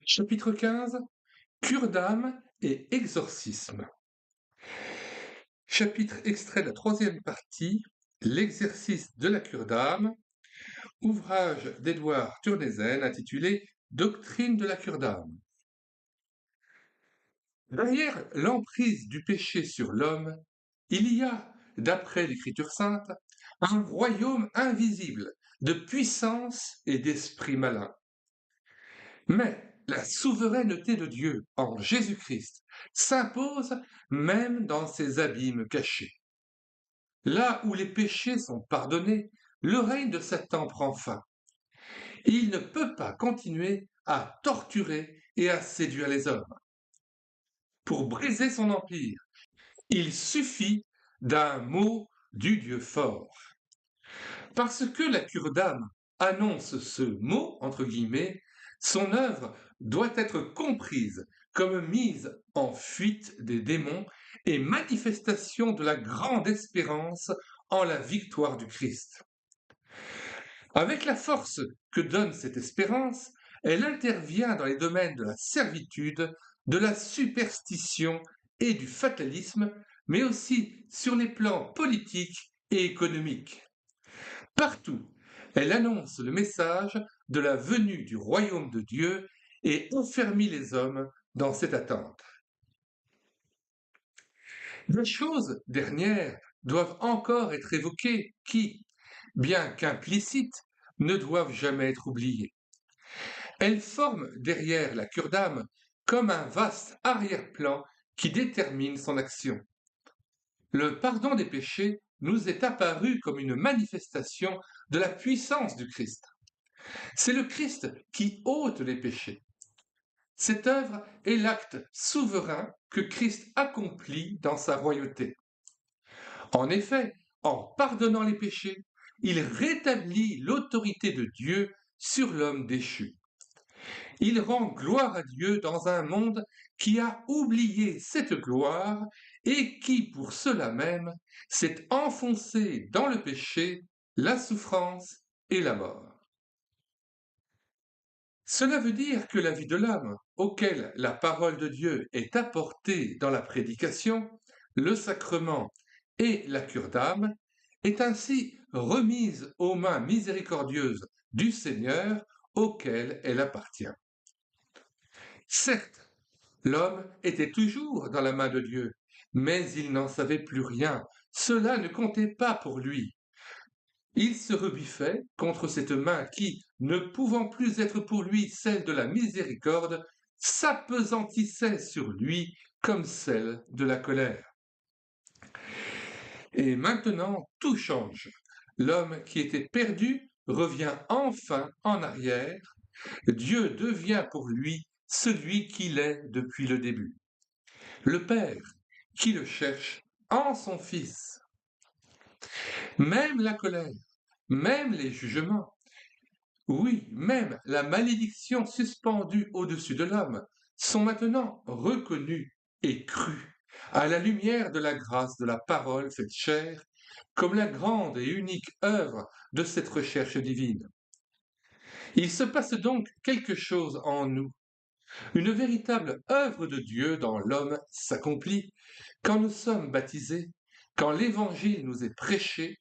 Chapitre 15. Cure d'âme et exorcisme. Chapitre extrait de la troisième partie. L'exercice de la cure d'âme. Ouvrage d'Édouard Turnezen intitulé Doctrine de la cure d'âme. Derrière l'emprise du péché sur l'homme, il y a, d'après l'Écriture sainte, un royaume invisible de puissance et d'esprit malin. Mais la souveraineté de Dieu en Jésus-Christ s'impose même dans ces abîmes cachés. Là où les péchés sont pardonnés, le règne de Satan prend fin. Il ne peut pas continuer à torturer et à séduire les hommes. Pour briser son empire, il suffit d'un mot du Dieu fort. Parce que la cure d'âme annonce ce mot, entre guillemets, son œuvre doit être comprise comme mise en fuite des démons et manifestation de la grande espérance en la victoire du Christ. Avec la force que donne cette espérance, elle intervient dans les domaines de la servitude, de la superstition et du fatalisme, mais aussi sur les plans politiques et économiques. Partout, elle annonce le message de la venue du royaume de Dieu et enfermit les hommes dans cette attente. Des choses dernières doivent encore être évoquées qui, bien qu'implicites, ne doivent jamais être oubliées. Elles forment derrière la cure d'âme comme un vaste arrière-plan qui détermine son action. Le pardon des péchés nous est apparu comme une manifestation de la puissance du Christ. C'est le Christ qui ôte les péchés. Cette œuvre est l'acte souverain que Christ accomplit dans sa royauté. En effet, en pardonnant les péchés, il rétablit l'autorité de Dieu sur l'homme déchu. Il rend gloire à Dieu dans un monde qui a oublié cette gloire et qui, pour cela même, s'est enfoncé dans le péché, la souffrance et la mort. Cela veut dire que la vie de l'homme, auquel la parole de Dieu est apportée dans la prédication, le sacrement et la cure d'âme, est ainsi remise aux mains miséricordieuses du Seigneur auquel elle appartient. Certes, l'homme était toujours dans la main de Dieu, mais il n'en savait plus rien. Cela ne comptait pas pour lui. Il se rebiffait contre cette main qui, ne pouvant plus être pour lui celle de la miséricorde, s'appesantissait sur lui comme celle de la colère. Et maintenant, tout change. L'homme qui était perdu revient enfin en arrière. Dieu devient pour lui celui qu'il est depuis le début. Le Père qui le cherche en son Fils. Même la colère, même les jugements, oui, même la malédiction suspendue au-dessus de l'homme sont maintenant reconnus et crus à la lumière de la grâce de la parole faite chair, comme la grande et unique œuvre de cette recherche divine. Il se passe donc quelque chose en nous. Une véritable œuvre de Dieu dans l'homme s'accomplit quand nous sommes baptisés, quand l'Évangile nous est prêché,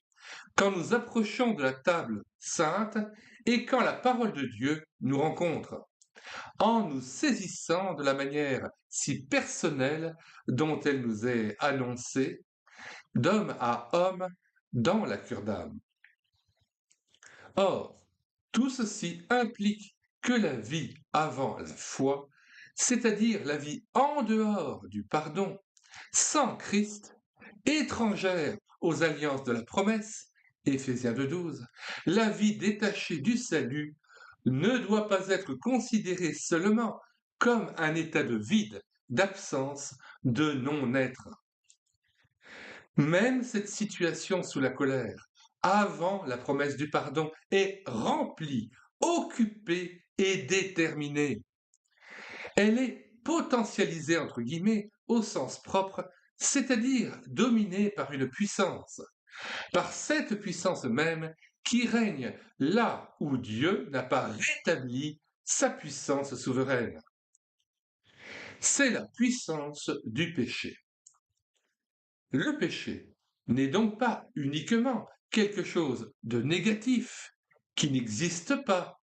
quand nous approchons de la table sainte et quand la parole de Dieu nous rencontre, en nous saisissant de la manière si personnelle dont elle nous est annoncée, d'homme à homme, dans la cure d'âme. Or, tout ceci implique que la vie avant la foi, c'est-à-dire la vie en dehors du pardon, sans Christ, étrangère aux alliances de la promesse, Éphésiens 2,12, la vie détachée du salut ne doit pas être considérée seulement comme un état de vide, d'absence, de non-être. Même cette situation sous la colère, avant la promesse du pardon, est remplie, occupée et déterminée. Elle est potentialisée, entre guillemets, au sens propre, c'est-à-dire dominée par une puissance, par cette puissance même qui règne là où Dieu n'a pas rétabli sa puissance souveraine. c'est la puissance du péché. Le péché n'est donc pas uniquement quelque chose de négatif qui n'existe pas,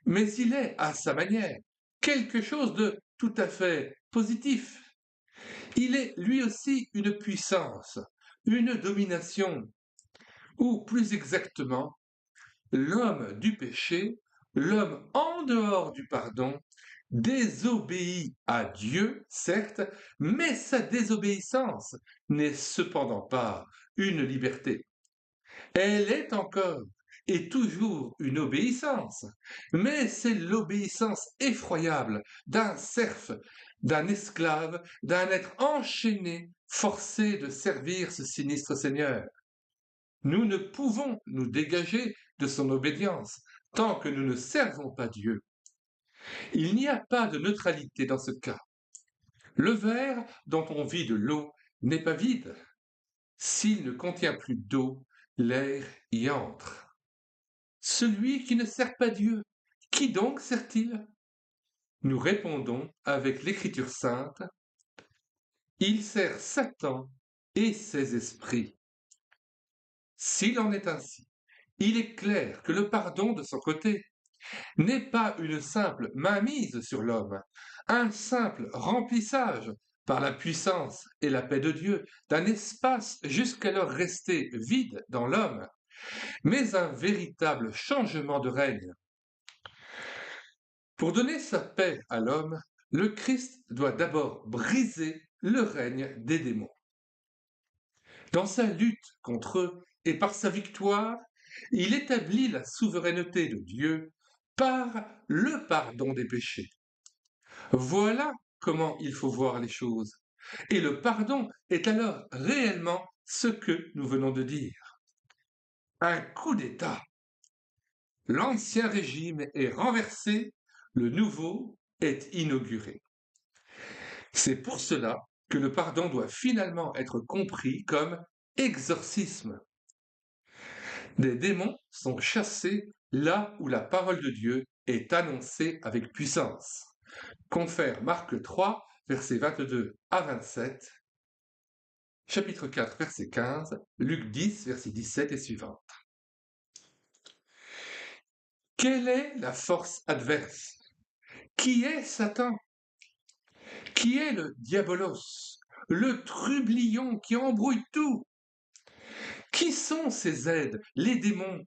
mais il est, à sa manière, quelque chose de tout à fait positif. Il est lui aussi une puissance, une domination, ou plus exactement, l'homme du péché, l'homme en dehors du pardon, désobéit à Dieu, certes, mais sa désobéissance n'est cependant pas une liberté. Elle est encore et toujours une obéissance, mais c'est l'obéissance effroyable d'un serf, d'un esclave, d'un être enchaîné, forcé de servir ce sinistre Seigneur. Nous ne pouvons nous dégager de son obédience tant que nous ne servons pas Dieu. Il n'y a pas de neutralité dans ce cas. Le verre dont on vide l'eau n'est pas vide. S'il ne contient plus d'eau, l'air y entre. Celui qui ne sert pas Dieu, qui donc sert-il? Nous répondons avec l'Écriture sainte, il sert Satan et ses esprits. S'il en est ainsi, il est clair que le pardon de son côté n'est pas une simple mainmise sur l'homme, un simple remplissage par la puissance et la paix de Dieu d'un espace jusqu'alors resté vide dans l'homme, mais un véritable changement de règne. Pour donner sa paix à l'homme, le Christ doit d'abord briser le règne des démons. Dans sa lutte contre eux et par sa victoire, il établit la souveraineté de Dieu par le pardon des péchés. Voilà comment il faut voir les choses. Et le pardon est alors réellement ce que nous venons de dire. Un coup d'État. L'ancien régime est renversé, le nouveau est inauguré. C'est pour cela que le pardon doit finalement être compris comme exorcisme. Des démons sont chassés là où la parole de Dieu est annoncée avec puissance. Confère Marc 3, versets 22 à 27, chapitre 4, verset 15, Luc 10, verset 17 et suivant. Quelle est la force adverse? Qui est Satan? Qui est le diabolos, le trublion qui embrouille tout? Qui sont ces aides, les démons,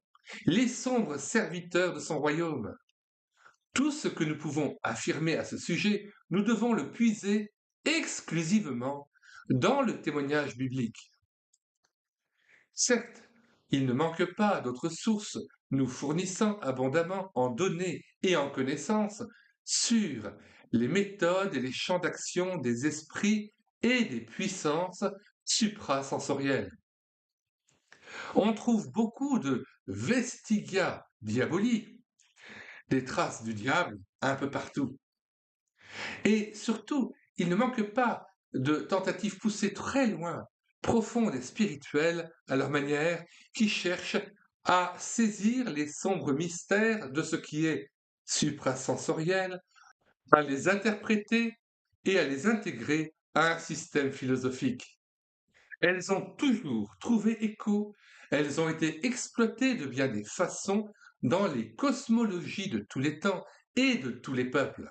les sombres serviteurs de son royaume? Tout ce que nous pouvons affirmer à ce sujet, nous devons le puiser exclusivement dans le témoignage biblique. Certes, il ne manque pas d'autres sources nous fournissant abondamment en données et en connaissances sur les méthodes et les champs d'action des esprits et des puissances suprasensorielles. On trouve beaucoup de vestigia diaboli, des traces du diable un peu partout. Et surtout, il ne manque pas de tentatives poussées très loin, profondes et spirituelles à leur manière, qui cherchent à saisir les sombres mystères de ce qui est suprasensoriel, à les interpréter et à les intégrer à un système philosophique. Elles ont toujours trouvé écho, elles ont été exploitées de bien des façons dans les cosmologies de tous les temps et de tous les peuples.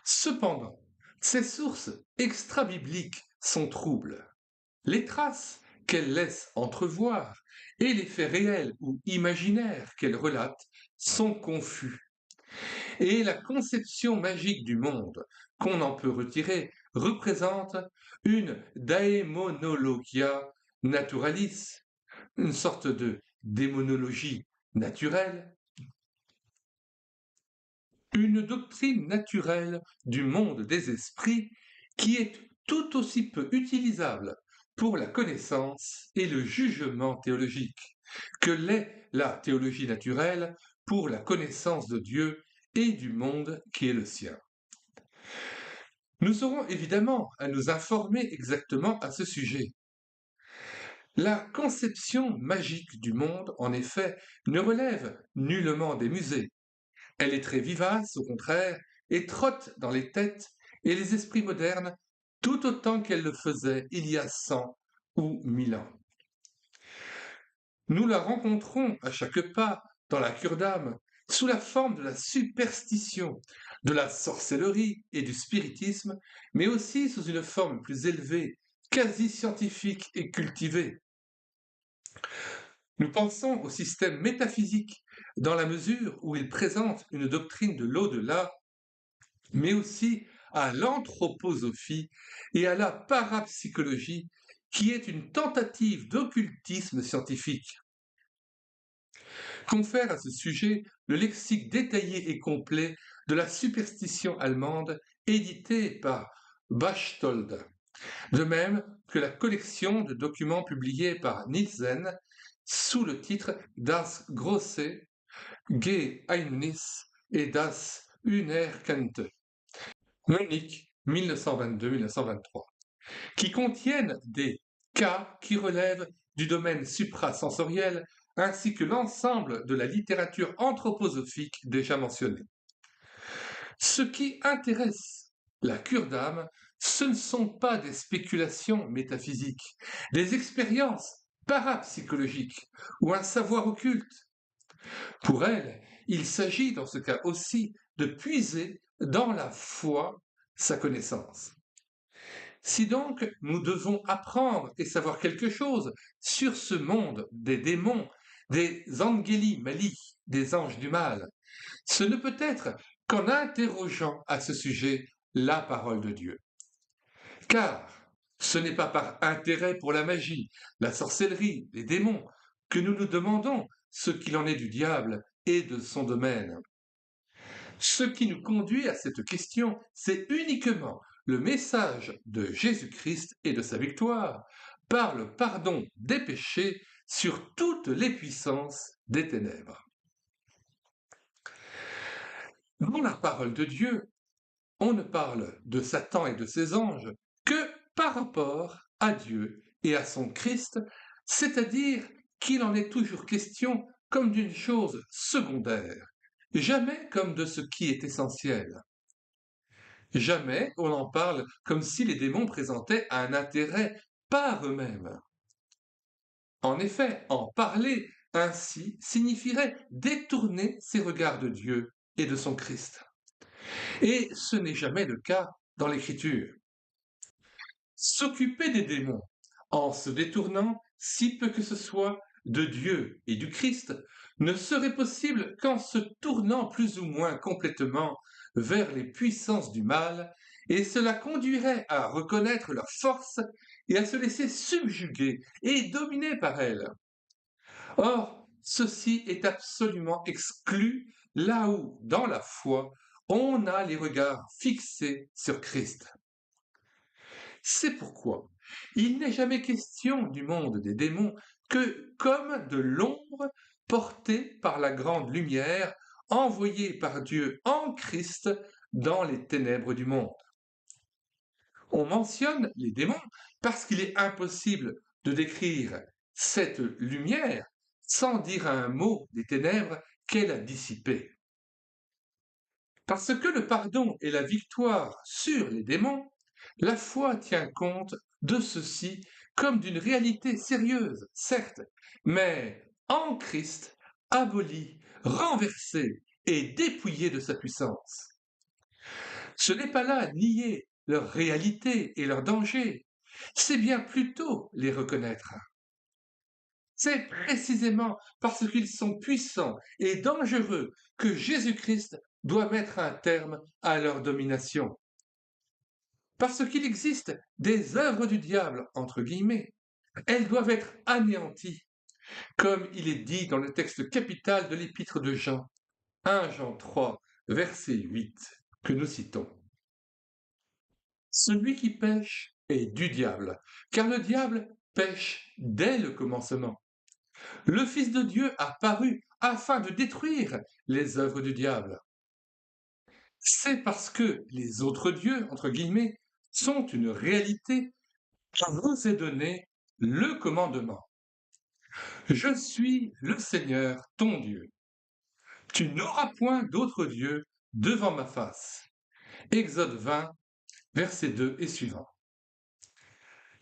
Cependant, ces sources extra-bibliques sont troubles. Les traces qu'elles laissent entrevoir et les faits réels ou imaginaires qu'elles relatent sont confus. Et la conception magique du monde qu'on en peut retirer représente une daemonologia naturalis, une sorte de démonologie naturelle, une doctrine naturelle du monde des esprits qui est tout aussi peu utilisable pour la connaissance et le jugement théologique que l'est la théologie naturelle pour la connaissance de Dieu et du monde qui est le sien. Nous aurons évidemment à nous informer exactement à ce sujet. La conception magique du monde, en effet, ne relève nullement des musées. Elle est très vivace, au contraire, et trotte dans les têtes et les esprits modernes tout autant qu'elles le faisaient il y a 100 ou 1000 ans. Nous la rencontrons à chaque pas dans la cure d'âme, sous la forme de la superstition, de la sorcellerie et du spiritisme, mais aussi sous une forme plus élevée, quasi scientifique et cultivée. Nous pensons au système métaphysique, dans la mesure où il présente une doctrine de l'au-delà, mais aussi à l'anthroposophie et à la parapsychologie, qui est une tentative d'occultisme scientifique. Confère à ce sujet le lexique détaillé et complet de la superstition allemande, édité par Bechtold, de même que la collection de documents publiés par Nielsen sous le titre Das große Geheimnis et das Unerkannte, Munich 1922-1923, qui contiennent des cas qui relèvent du domaine suprasensoriel ainsi que l'ensemble de la littérature anthroposophique déjà mentionnée. Ce qui intéresse la cure d'âme, ce ne sont pas des spéculations métaphysiques, des expériences parapsychologiques ou un savoir occulte. Pour elle, il s'agit dans ce cas aussi de puiser dans la foi sa connaissance. Si donc nous devons apprendre et savoir quelque chose sur ce monde des démons, des angeli mali, des anges du mal, ce ne peut être qu'en interrogeant à ce sujet la parole de Dieu. Car ce n'est pas par intérêt pour la magie, la sorcellerie, les démons, que nous nous demandons ce qu'il en est du diable et de son domaine. Ce qui nous conduit à cette question, c'est uniquement le message de Jésus-Christ et de sa victoire par le pardon des péchés sur toutes les puissances des ténèbres. Dans la parole de Dieu, on ne parle de Satan et de ses anges que par rapport à Dieu et à son Christ, c'est-à-dire qu'il en est toujours question comme d'une chose secondaire, jamais comme de ce qui est essentiel. Jamais on en parle comme si les démons présentaient un intérêt par eux-mêmes. En effet, en parler ainsi signifierait détourner ses regards de Dieu et de son Christ. Et ce n'est jamais le cas dans l'Écriture. S'occuper des démons en se détournant, si peu que ce soit, de Dieu et du Christ, ne serait possible qu'en se tournant plus ou moins complètement vers les puissances du mal, et cela conduirait à reconnaître leur force et à se laisser subjuguer et dominer par elles. Or, ceci est absolument exclu là où, dans la foi, on a les regards fixés sur Christ. C'est pourquoi il n'est jamais question du monde des démons que comme de l'ombre portée par la grande lumière envoyée par Dieu en Christ dans les ténèbres du monde. On mentionne les démons parce qu'il est impossible de décrire cette lumière sans dire un mot des ténèbres qu'elle a dissipées. Parce que le pardon est la victoire sur les démons, la foi tient compte de ceci comme d'une réalité sérieuse, certes, mais en Christ, abolie, renversée et dépouillée de sa puissance. Ce n'est pas là nier leur réalité et leur danger, c'est bien plutôt les reconnaître. C'est précisément parce qu'ils sont puissants et dangereux que Jésus-Christ doit mettre un terme à leur domination. Parce qu'il existe des œuvres du diable, entre guillemets, elles doivent être anéanties, comme il est dit dans le texte capital de l'épître de Jean, 1 Jean 3, verset 8, que nous citons. Celui qui pêche est du diable, car le diable pêche dès le commencement. Le Fils de Dieu a paru afin de détruire les œuvres du diable. C'est parce que les autres dieux, entre guillemets, sont une réalité qu'on vous est donné le commandement. Je suis le Seigneur, ton Dieu. Tu n'auras point d'autre Dieu devant ma face. Exode 20, versets 2 et suivants.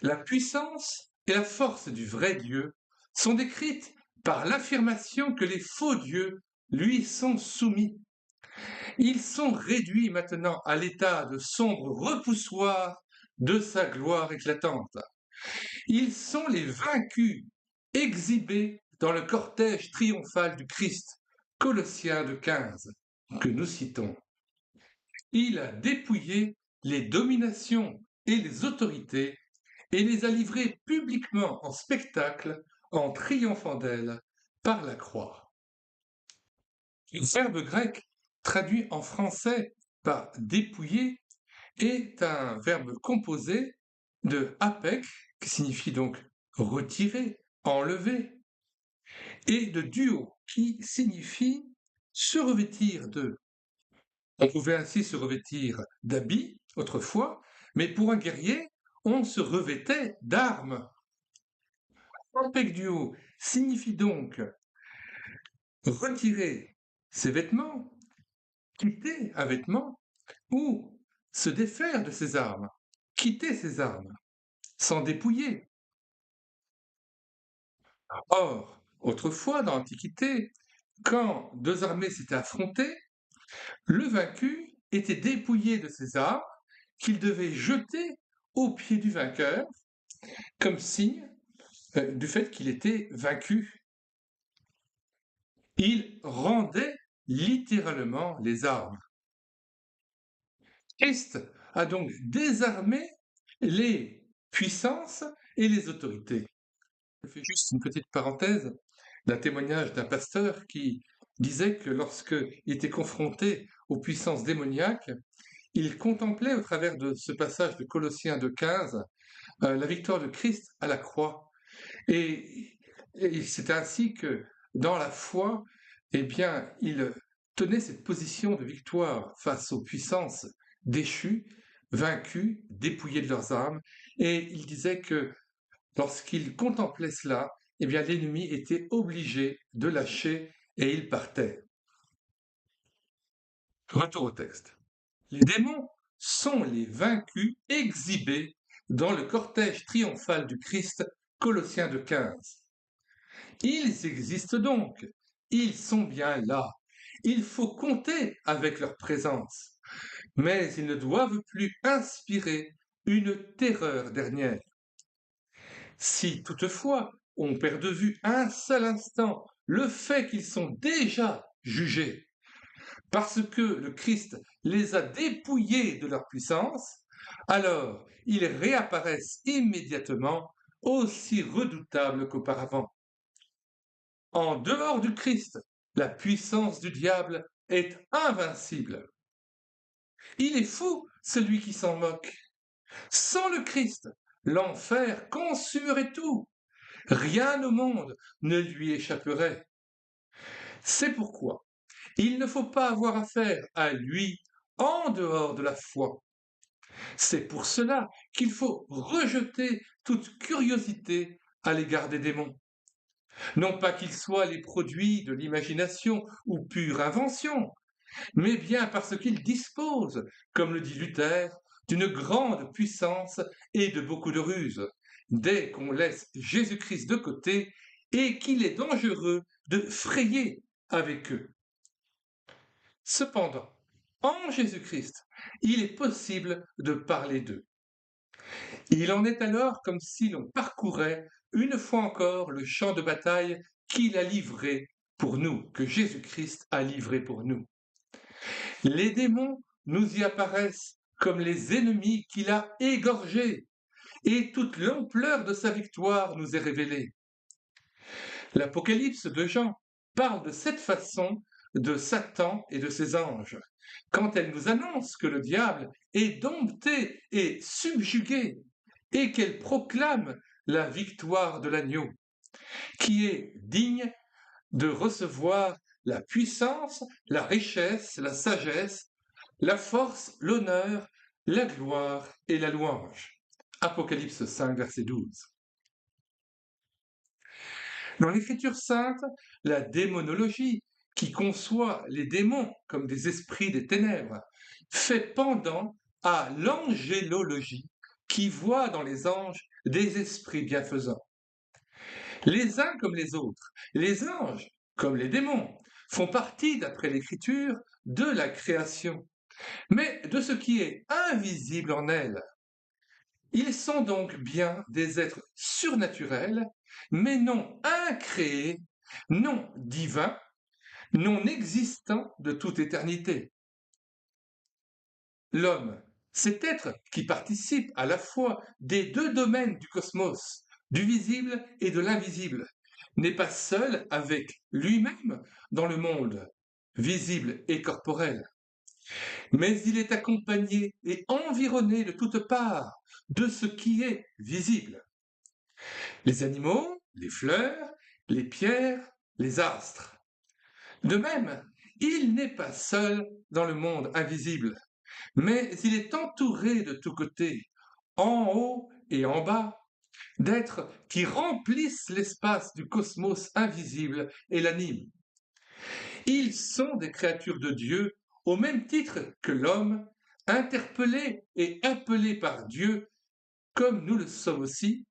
La puissance et la force du vrai Dieu sont décrites par l'affirmation que les faux dieux lui sont soumis. Ils sont réduits maintenant à l'état de sombre repoussoir de sa gloire éclatante. Ils sont les vaincus, exhibés dans le cortège triomphal du Christ, Colossiens 15, que nous citons. Il a dépouillé les dominations et les autorités et les a livrées publiquement en spectacle en triomphant d'elles par la croix. Le verbe grec traduit en français par dépouiller est un verbe composé de apek, qui signifie donc retirer, enlever, et de duo, qui signifie se revêtir de. On pouvait ainsi se revêtir d'habits autrefois, mais pour un guerrier, on se revêtait d'armes. Apek duo signifie donc retirer ses vêtements, quitter un vêtement, ou se défaire de ses armes, quitter ses armes, s'en dépouiller. Or, autrefois, dans l'Antiquité, quand deux armées s'étaient affrontées, le vaincu était dépouillé de ses armes qu'il devait jeter aux pieds du vainqueur comme signe du fait qu'il était vaincu. Il rendait littéralement les armes. Christ a donc désarmé les puissances et les autorités. Je fais juste une petite parenthèse d'un témoignage d'un pasteur qui disait que lorsqu'il était confronté aux puissances démoniaques, il contemplait au travers de ce passage de Colossiens 2,15 la victoire de Christ à la croix. Et c'est ainsi que dans la foi, eh bien, il tenait cette position de victoire face aux puissances déchues, vaincues, dépouillées de leurs armes. Et il disait que lorsqu'il contemplait cela, eh bien, l'ennemi était obligé de lâcher et il partait. Retour au texte. Les démons sont les vaincus exhibés dans le cortège triomphal du Christ, Colossiens 15. Ils existent donc, ils sont bien là. Il faut compter avec leur présence, mais ils ne doivent plus inspirer une terreur dernière. Si toutefois on perd de vue un seul instant le fait qu'ils sont déjà jugés, parce que le Christ les a dépouillés de leur puissance, alors ils réapparaissent immédiatement aussi redoutables qu'auparavant. En dehors du Christ, la puissance du diable est invincible. Il est fou, celui qui s'en moque. Sans le Christ, l'enfer consumerait tout. Rien au monde ne lui échapperait. C'est pourquoi il ne faut pas avoir affaire à lui en dehors de la foi. C'est pour cela qu'il faut rejeter toute curiosité à l'égard des démons. Non pas qu'ils soient les produits de l'imagination ou pure invention, mais bien parce qu'ils disposent, comme le dit Luther, d'une grande puissance et de beaucoup de ruses, dès qu'on laisse Jésus-Christ de côté et qu'il est dangereux de frayer avec eux. Cependant, en Jésus-Christ, il est possible de parler d'eux. Il en est alors comme si l'on parcourait une fois encore le champ de bataille qu'il a livré pour nous, que Jésus-Christ a livré pour nous. Les démons nous y apparaissent comme les ennemis qu'il a égorgés, et toute l'ampleur de sa victoire nous est révélée. L'Apocalypse de Jean parle de cette façon de Satan et de ses anges, quand elle nous annonce que le diable est dompté et subjugué, et qu'elle proclame la victoire de l'agneau, qui est digne de recevoir la puissance, la richesse, la sagesse, la force, l'honneur, la gloire et la louange. Apocalypse 5, verset 12. Dans l'Écriture sainte, la démonologie, qui conçoit les démons comme des esprits des ténèbres, fait pendant à l'angélologie qui voit dans les anges des esprits bienfaisants. Les uns comme les autres, les anges comme les démons, font partie, d'après l'Écriture, de la création, mais de ce qui est invisible en elle. Ils sont donc bien des êtres surnaturels, mais non incréés, non divins, non existants de toute éternité. L'homme, cet être qui participe à la fois des deux domaines du cosmos, du visible et de l'invisible, n'est pas seul avec lui-même dans le monde visible et corporel, mais il est accompagné et environné de toutes parts de ce qui est visible. Les animaux, les fleurs, les pierres, les astres. De même, il n'est pas seul dans le monde invisible, mais il est entouré de tous côtés, en haut et en bas, d'êtres qui remplissent l'espace du cosmos invisible et l'animent. Ils sont des créatures de Dieu au même titre que l'homme, interpellés et appelés par Dieu, comme nous le sommes aussi,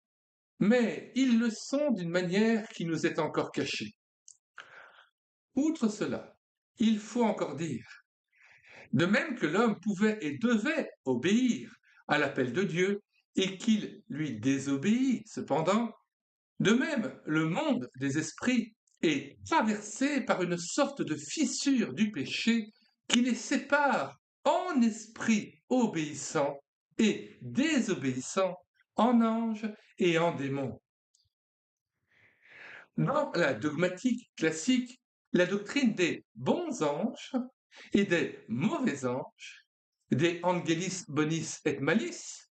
mais ils le sont d'une manière qui nous est encore cachée. Outre cela, il faut encore dire, de même que l'homme pouvait et devait obéir à l'appel de Dieu et qu'il lui désobéit cependant, de même le monde des esprits est traversé par une sorte de fissure du péché qui les sépare en esprits obéissants et désobéissants, en anges et en démons. Dans la dogmatique classique, la doctrine des bons anges et des mauvais anges, des angelis bonis et malis,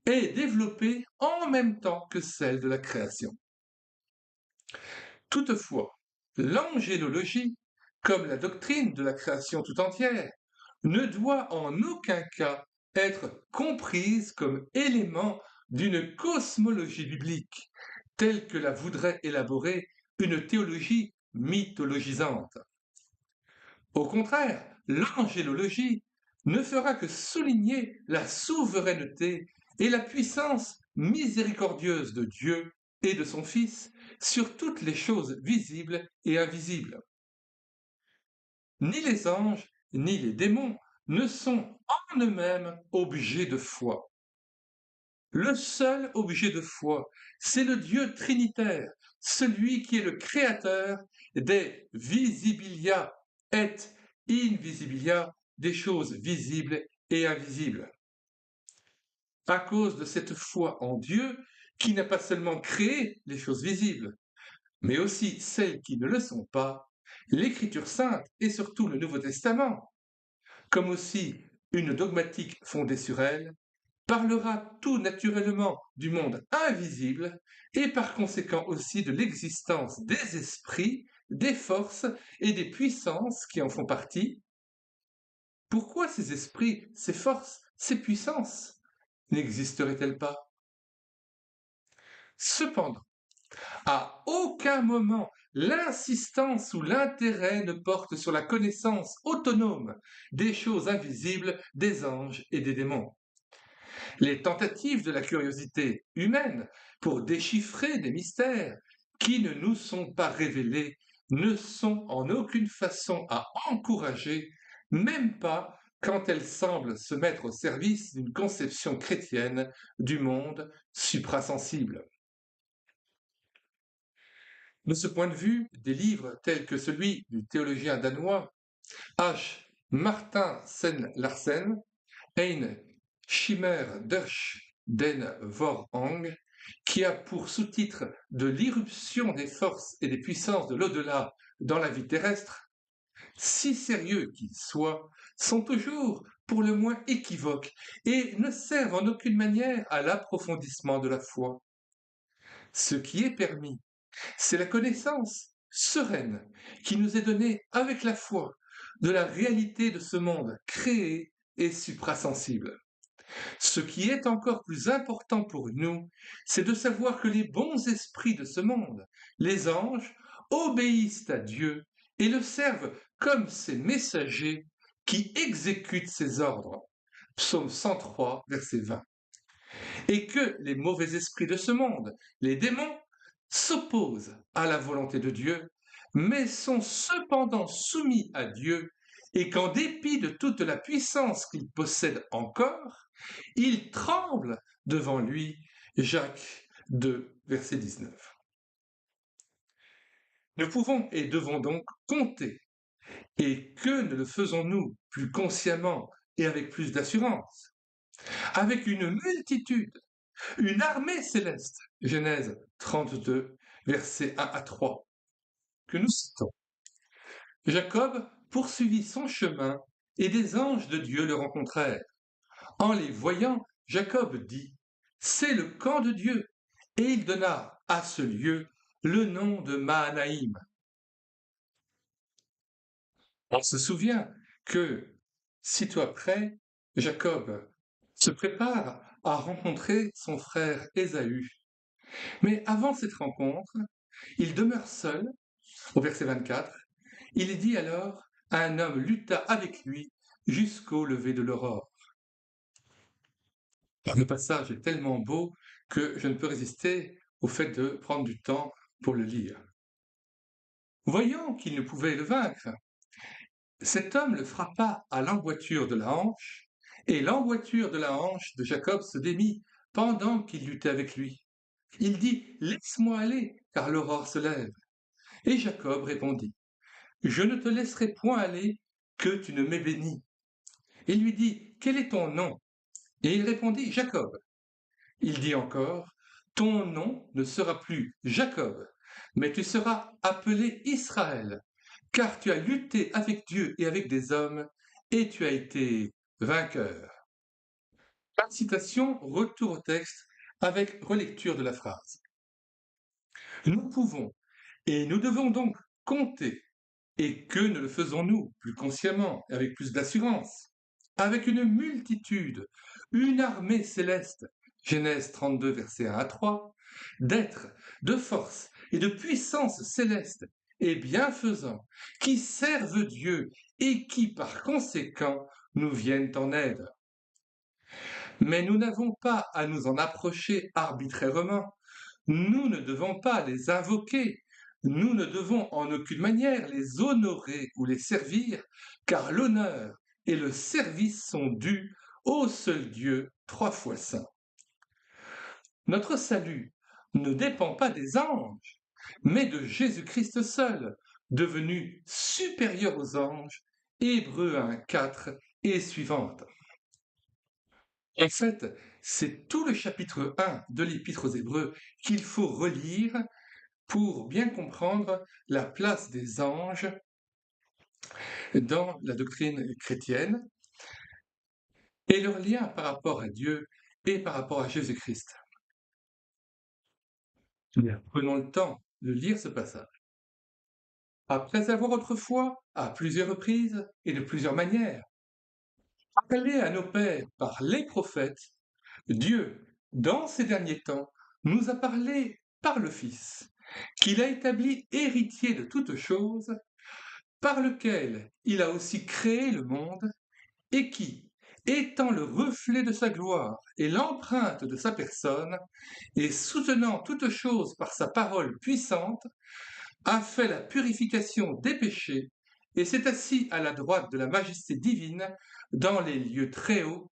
est développée en même temps que celle de la création. Toutefois, l'angélologie, comme la doctrine de la création tout entière, ne doit en aucun cas être comprise comme élément d'une cosmologie biblique, telle que la voudrait élaborer une théologie mythologisante. Au contraire, l'angélologie ne fera que souligner la souveraineté et la puissance miséricordieuse de Dieu et de son Fils sur toutes les choses visibles et invisibles. Ni les anges, ni les démons ne sont en eux-mêmes objets de foi. Le seul objet de foi, c'est le Dieu trinitaire, celui qui est le créateur des visibilia et invisibilia, des choses visibles et invisibles. À cause de cette foi en Dieu, qui n'a pas seulement créé les choses visibles, mais aussi celles qui ne le sont pas, l'Écriture sainte et surtout le Nouveau Testament, comme aussi une dogmatique fondée sur elle, parlera tout naturellement du monde invisible et par conséquent aussi de l'existence des esprits, des forces et des puissances qui en font partie. Pourquoi ces esprits, ces forces, ces puissances n'existeraient-elles pas? Cependant, à aucun moment l'insistance ou l'intérêt ne porte sur la connaissance autonome des choses invisibles des anges et des démons. Les tentatives de la curiosité humaine pour déchiffrer des mystères qui ne nous sont pas révélés ne sont en aucune façon à encourager, même pas quand elles semblent se mettre au service d'une conception chrétienne du monde suprasensible. De ce point de vue, des livres tels que celui du théologien danois H. Martin Sen Larsen, Ein Schimmer durch den Vorhang, qui a pour sous-titre de l'irruption des forces et des puissances de l'au-delà dans la vie terrestre, si sérieux qu'ils soient, sont toujours pour le moins équivoques et ne servent en aucune manière à l'approfondissement de la foi. Ce qui est permis, c'est la connaissance sereine qui nous est donnée avec la foi de la réalité de ce monde créé et suprasensible. Ce qui est encore plus important pour nous, c'est de savoir que les bons esprits de ce monde, les anges, obéissent à Dieu et le servent comme ses messagers qui exécutent ses ordres, Psaume 103, verset 20. Et que les mauvais esprits de ce monde, les démons, s'opposent à la volonté de Dieu, mais sont cependant soumis à Dieu, et qu'en dépit de toute la puissance qu'ils possèdent encore, ils tremblent devant lui. Jacques 2, verset 19. Nous pouvons et devons donc compter, et que ne le faisons-nous plus consciemment et avec plus d'assurance, avec une multitude, une armée céleste, Genèse 32, versets 1 à 3, que nous citons. Jacob poursuivit son chemin, et des anges de Dieu le rencontrèrent. En les voyant, Jacob dit, « C'est le camp de Dieu », et il donna à ce lieu le nom de Mahanaïm. On se souvient que, sitôt après, Jacob se prépare à rencontrer son frère Ésaü. Mais avant cette rencontre, il demeure seul, au verset 24. Il dit alors, un homme lutta avec lui jusqu'au lever de l'aurore. Le passage est tellement beau que je ne peux résister au fait de prendre du temps pour le lire. Voyant qu'il ne pouvait le vaincre, cet homme le frappa à l'emboîture de la hanche, et l'emboîture de la hanche de Jacob se démit pendant qu'il luttait avec lui. Il dit, « Laisse-moi aller, car l'aurore se lève. » Et Jacob répondit, « Je ne te laisserai point aller, que tu ne m'aies béni. » Il lui dit, « Quel est ton nom ?» Et il répondit, « Jacob. » Il dit encore, « Ton nom ne sera plus Jacob, mais tu seras appelé Israël, car tu as lutté avec Dieu et avec des hommes, et tu as été vainqueur. » Par citation, retour au texte avec relecture de la phrase. Nous pouvons et nous devons donc compter, et que ne le faisons-nous plus consciemment et avec plus d'assurance, avec une multitude, une armée céleste, Genèse 32, versets 1 à 3, d'êtres, de force et de puissance céleste et bienfaisants, qui servent Dieu et qui, par conséquent, nous viennent en aide. Mais nous n'avons pas à nous en approcher arbitrairement. Nous ne devons pas les invoquer. Nous ne devons en aucune manière les honorer ou les servir, car l'honneur et le service sont dus au seul Dieu 3 fois saint. Notre salut ne dépend pas des anges, mais de Jésus-Christ seul, devenu supérieur aux anges, Hébreux 1, 4 et suivante. En fait, c'est tout le chapitre 1 de l'Épître aux Hébreux qu'il faut relire pour bien comprendre la place des anges dans la doctrine chrétienne et leur lien par rapport à Dieu et par rapport à Jésus-Christ. Prenons le temps de lire ce passage. Après avoir autrefois, à plusieurs reprises et de plusieurs manières, parlé à nos pères par les prophètes, Dieu, dans ces derniers temps, nous a parlé par le Fils, qu'il a établi héritier de toutes choses, par lequel il a aussi créé le monde, et qui, étant le reflet de sa gloire et l'empreinte de sa personne, et soutenant toutes choses par sa parole puissante, a fait la purification des péchés, et s'est assis à la droite de la majesté divine dans les lieux très hauts,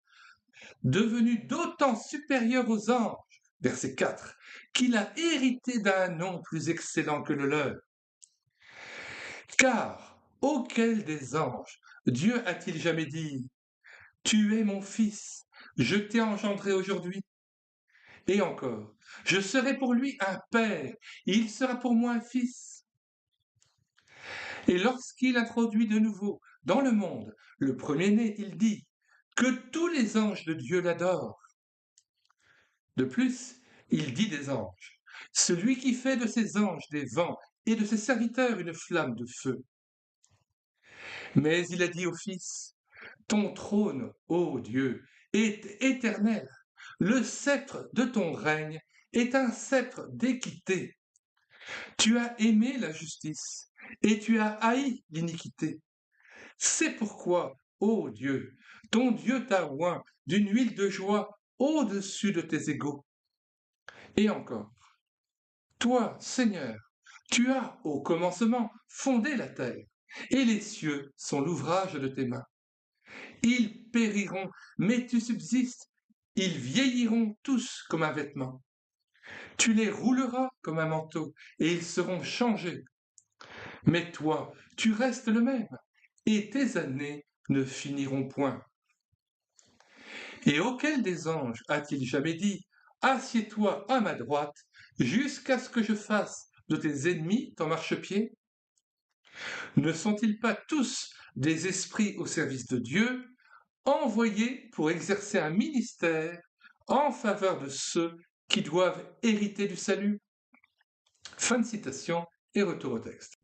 devenu d'autant supérieur aux anges, verset 4, qu'il a hérité d'un nom plus excellent que le leur. Car auquel des anges Dieu a-t-il jamais dit, « Tu es mon fils, je t'ai engendré aujourd'hui » Et encore, « Je serai pour lui un père, et il sera pour moi un fils » Et lorsqu'il introduit de nouveau dans le monde le premier-né, il dit, « Que tous les anges de Dieu l'adorent » De plus, il dit des anges, « Celui qui fait de ses anges des vents et de ses serviteurs une flamme de feu. » Mais il a dit au Fils, « Ton trône, ô Dieu, est éternel. Le sceptre de ton règne est un sceptre d'équité. Tu as aimé la justice et tu as haï l'iniquité. C'est pourquoi, ô Dieu, Ton Dieu t'a oint d'une huile de joie au-dessus de tes égaux. Et encore, toi, Seigneur, tu as au commencement fondé la terre, et les cieux sont l'ouvrage de tes mains. Ils périront, mais tu subsistes. Ils vieilliront tous comme un vêtement. Tu les rouleras comme un manteau, et ils seront changés. Mais toi, tu restes le même, et tes années ne finiront point. Et auquel des anges a-t-il jamais dit, assieds-toi à ma droite, jusqu'à ce que je fasse de tes ennemis ton marchepied? Ne sont-ils pas tous des esprits au service de Dieu, envoyés pour exercer un ministère en faveur de ceux qui doivent hériter du salut? Fin de citation et retour au texte.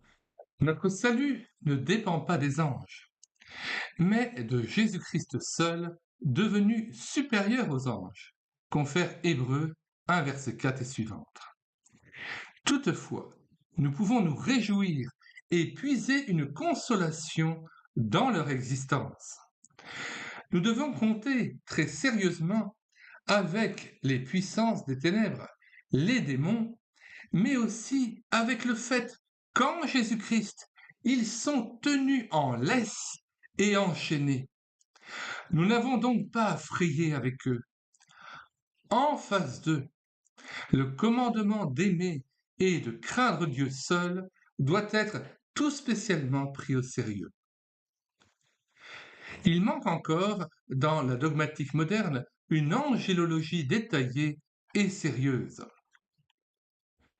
Notre salut ne dépend pas des anges, mais de Jésus-Christ seul, devenu supérieur aux anges. Confère Hébreux 1, verset 4 et suivante. Toutefois, nous pouvons nous réjouir et puiser une consolation dans leur existence. Nous devons compter très sérieusement avec les puissances des ténèbres, les démons, mais aussi avec le fait qu'en Jésus-Christ, ils sont tenus en laisse et enchaînés. Nous n'avons donc pas à frayer avec eux. En face d'eux, le commandement d'aimer et de craindre Dieu seul doit être tout spécialement pris au sérieux. Il manque encore, dans la dogmatique moderne, une angélologie détaillée et sérieuse.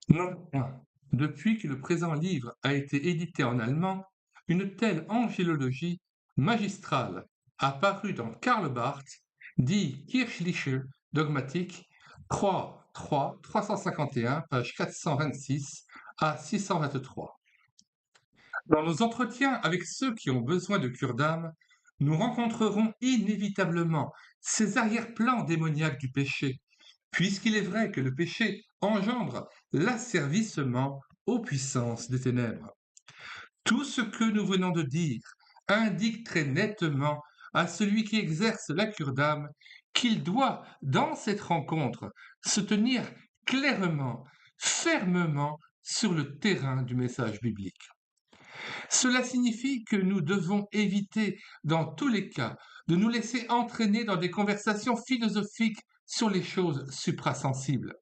Note 1. Depuis que le présent livre a été édité en allemand, une telle angélologie magistrale a paru dans Karl Barth, dit Kirchliche Dogmatik, 351, page 426 à 623. Dans nos entretiens avec ceux qui ont besoin de cure d'âme, nous rencontrerons inévitablement ces arrière-plans démoniaques du péché, puisqu'il est vrai que le péché engendre l'asservissement aux puissances des ténèbres. Tout ce que nous venons de dire indique très nettement à celui qui exerce la cure d'âme qu'il doit, dans cette rencontre, se tenir clairement, fermement sur le terrain du message biblique. Cela signifie que nous devons éviter, dans tous les cas, de nous laisser entraîner dans des conversations philosophiques sur les choses suprasensibles.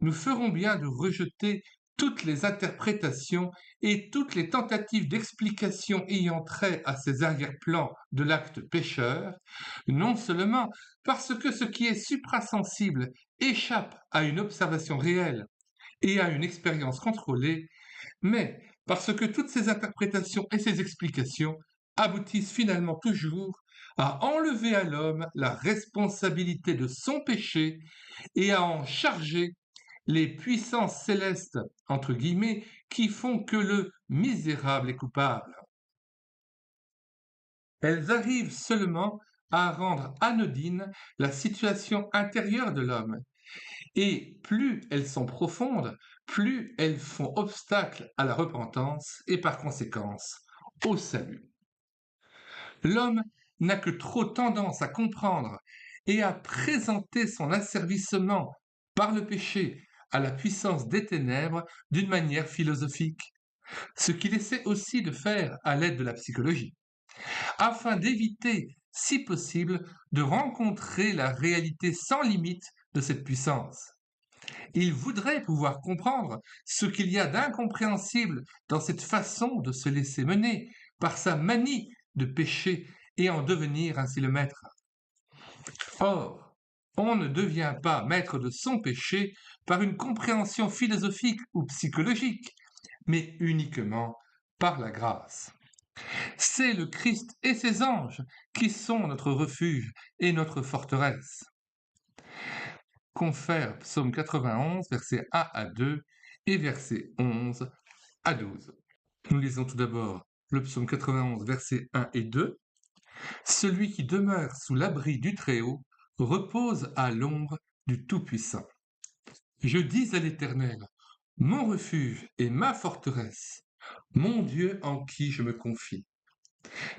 Nous ferons bien de rejeter toutes les interprétations et toutes les tentatives d'explication ayant trait à ces arrière-plans de l'acte pécheur, non seulement parce que ce qui est suprasensible échappe à une observation réelle et à une expérience contrôlée, mais parce que toutes ces interprétations et ces explications aboutissent finalement toujours à enlever à l'homme la responsabilité de son péché et à en charger les puissances célestes, entre guillemets, qui font que le misérable est coupable. Elles arrivent seulement à rendre anodine la situation intérieure de l'homme, et plus elles sont profondes, plus elles font obstacle à la repentance et par conséquence au salut. L'homme n'a que trop tendance à comprendre et à présenter son asservissement par le péché à la puissance des ténèbres d'une manière philosophique, ce qu'il essaie aussi de faire à l'aide de la psychologie, afin d'éviter, si possible, de rencontrer la réalité sans limite de cette puissance. Il voudrait pouvoir comprendre ce qu'il y a d'incompréhensible dans cette façon de se laisser mener par sa manie de pécher et en devenir ainsi le maître. Or, on ne devient pas maître de son péché par une compréhension philosophique ou psychologique, mais uniquement par la grâce. C'est le Christ et ses anges qui sont notre refuge et notre forteresse. Confère Psaume 91, versets 1 à 2 et versets 11 à 12. Nous lisons tout d'abord le Psaume 91, versets 1 et 2. Celui qui demeure sous l'abri du Très-Haut repose à l'ombre du Tout-Puissant. Je dis à l'Éternel, mon refuge et ma forteresse, mon Dieu en qui je me confie.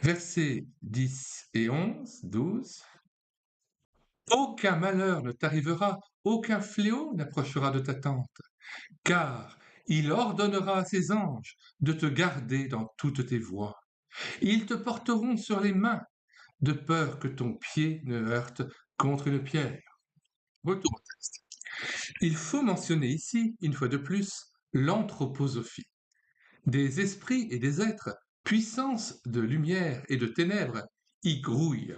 Versets 10 et 11, 12. Aucun malheur ne t'arrivera, aucun fléau n'approchera de ta tente, car il ordonnera à ses anges de te garder dans toutes tes voies. Ils te porteront sur les mains, de peur que ton pied ne heurte contre une pierre. Retour au texte. Il faut mentionner ici, une fois de plus, l'anthroposophie. Des esprits et des êtres, puissance de lumière et de ténèbres, y grouillent.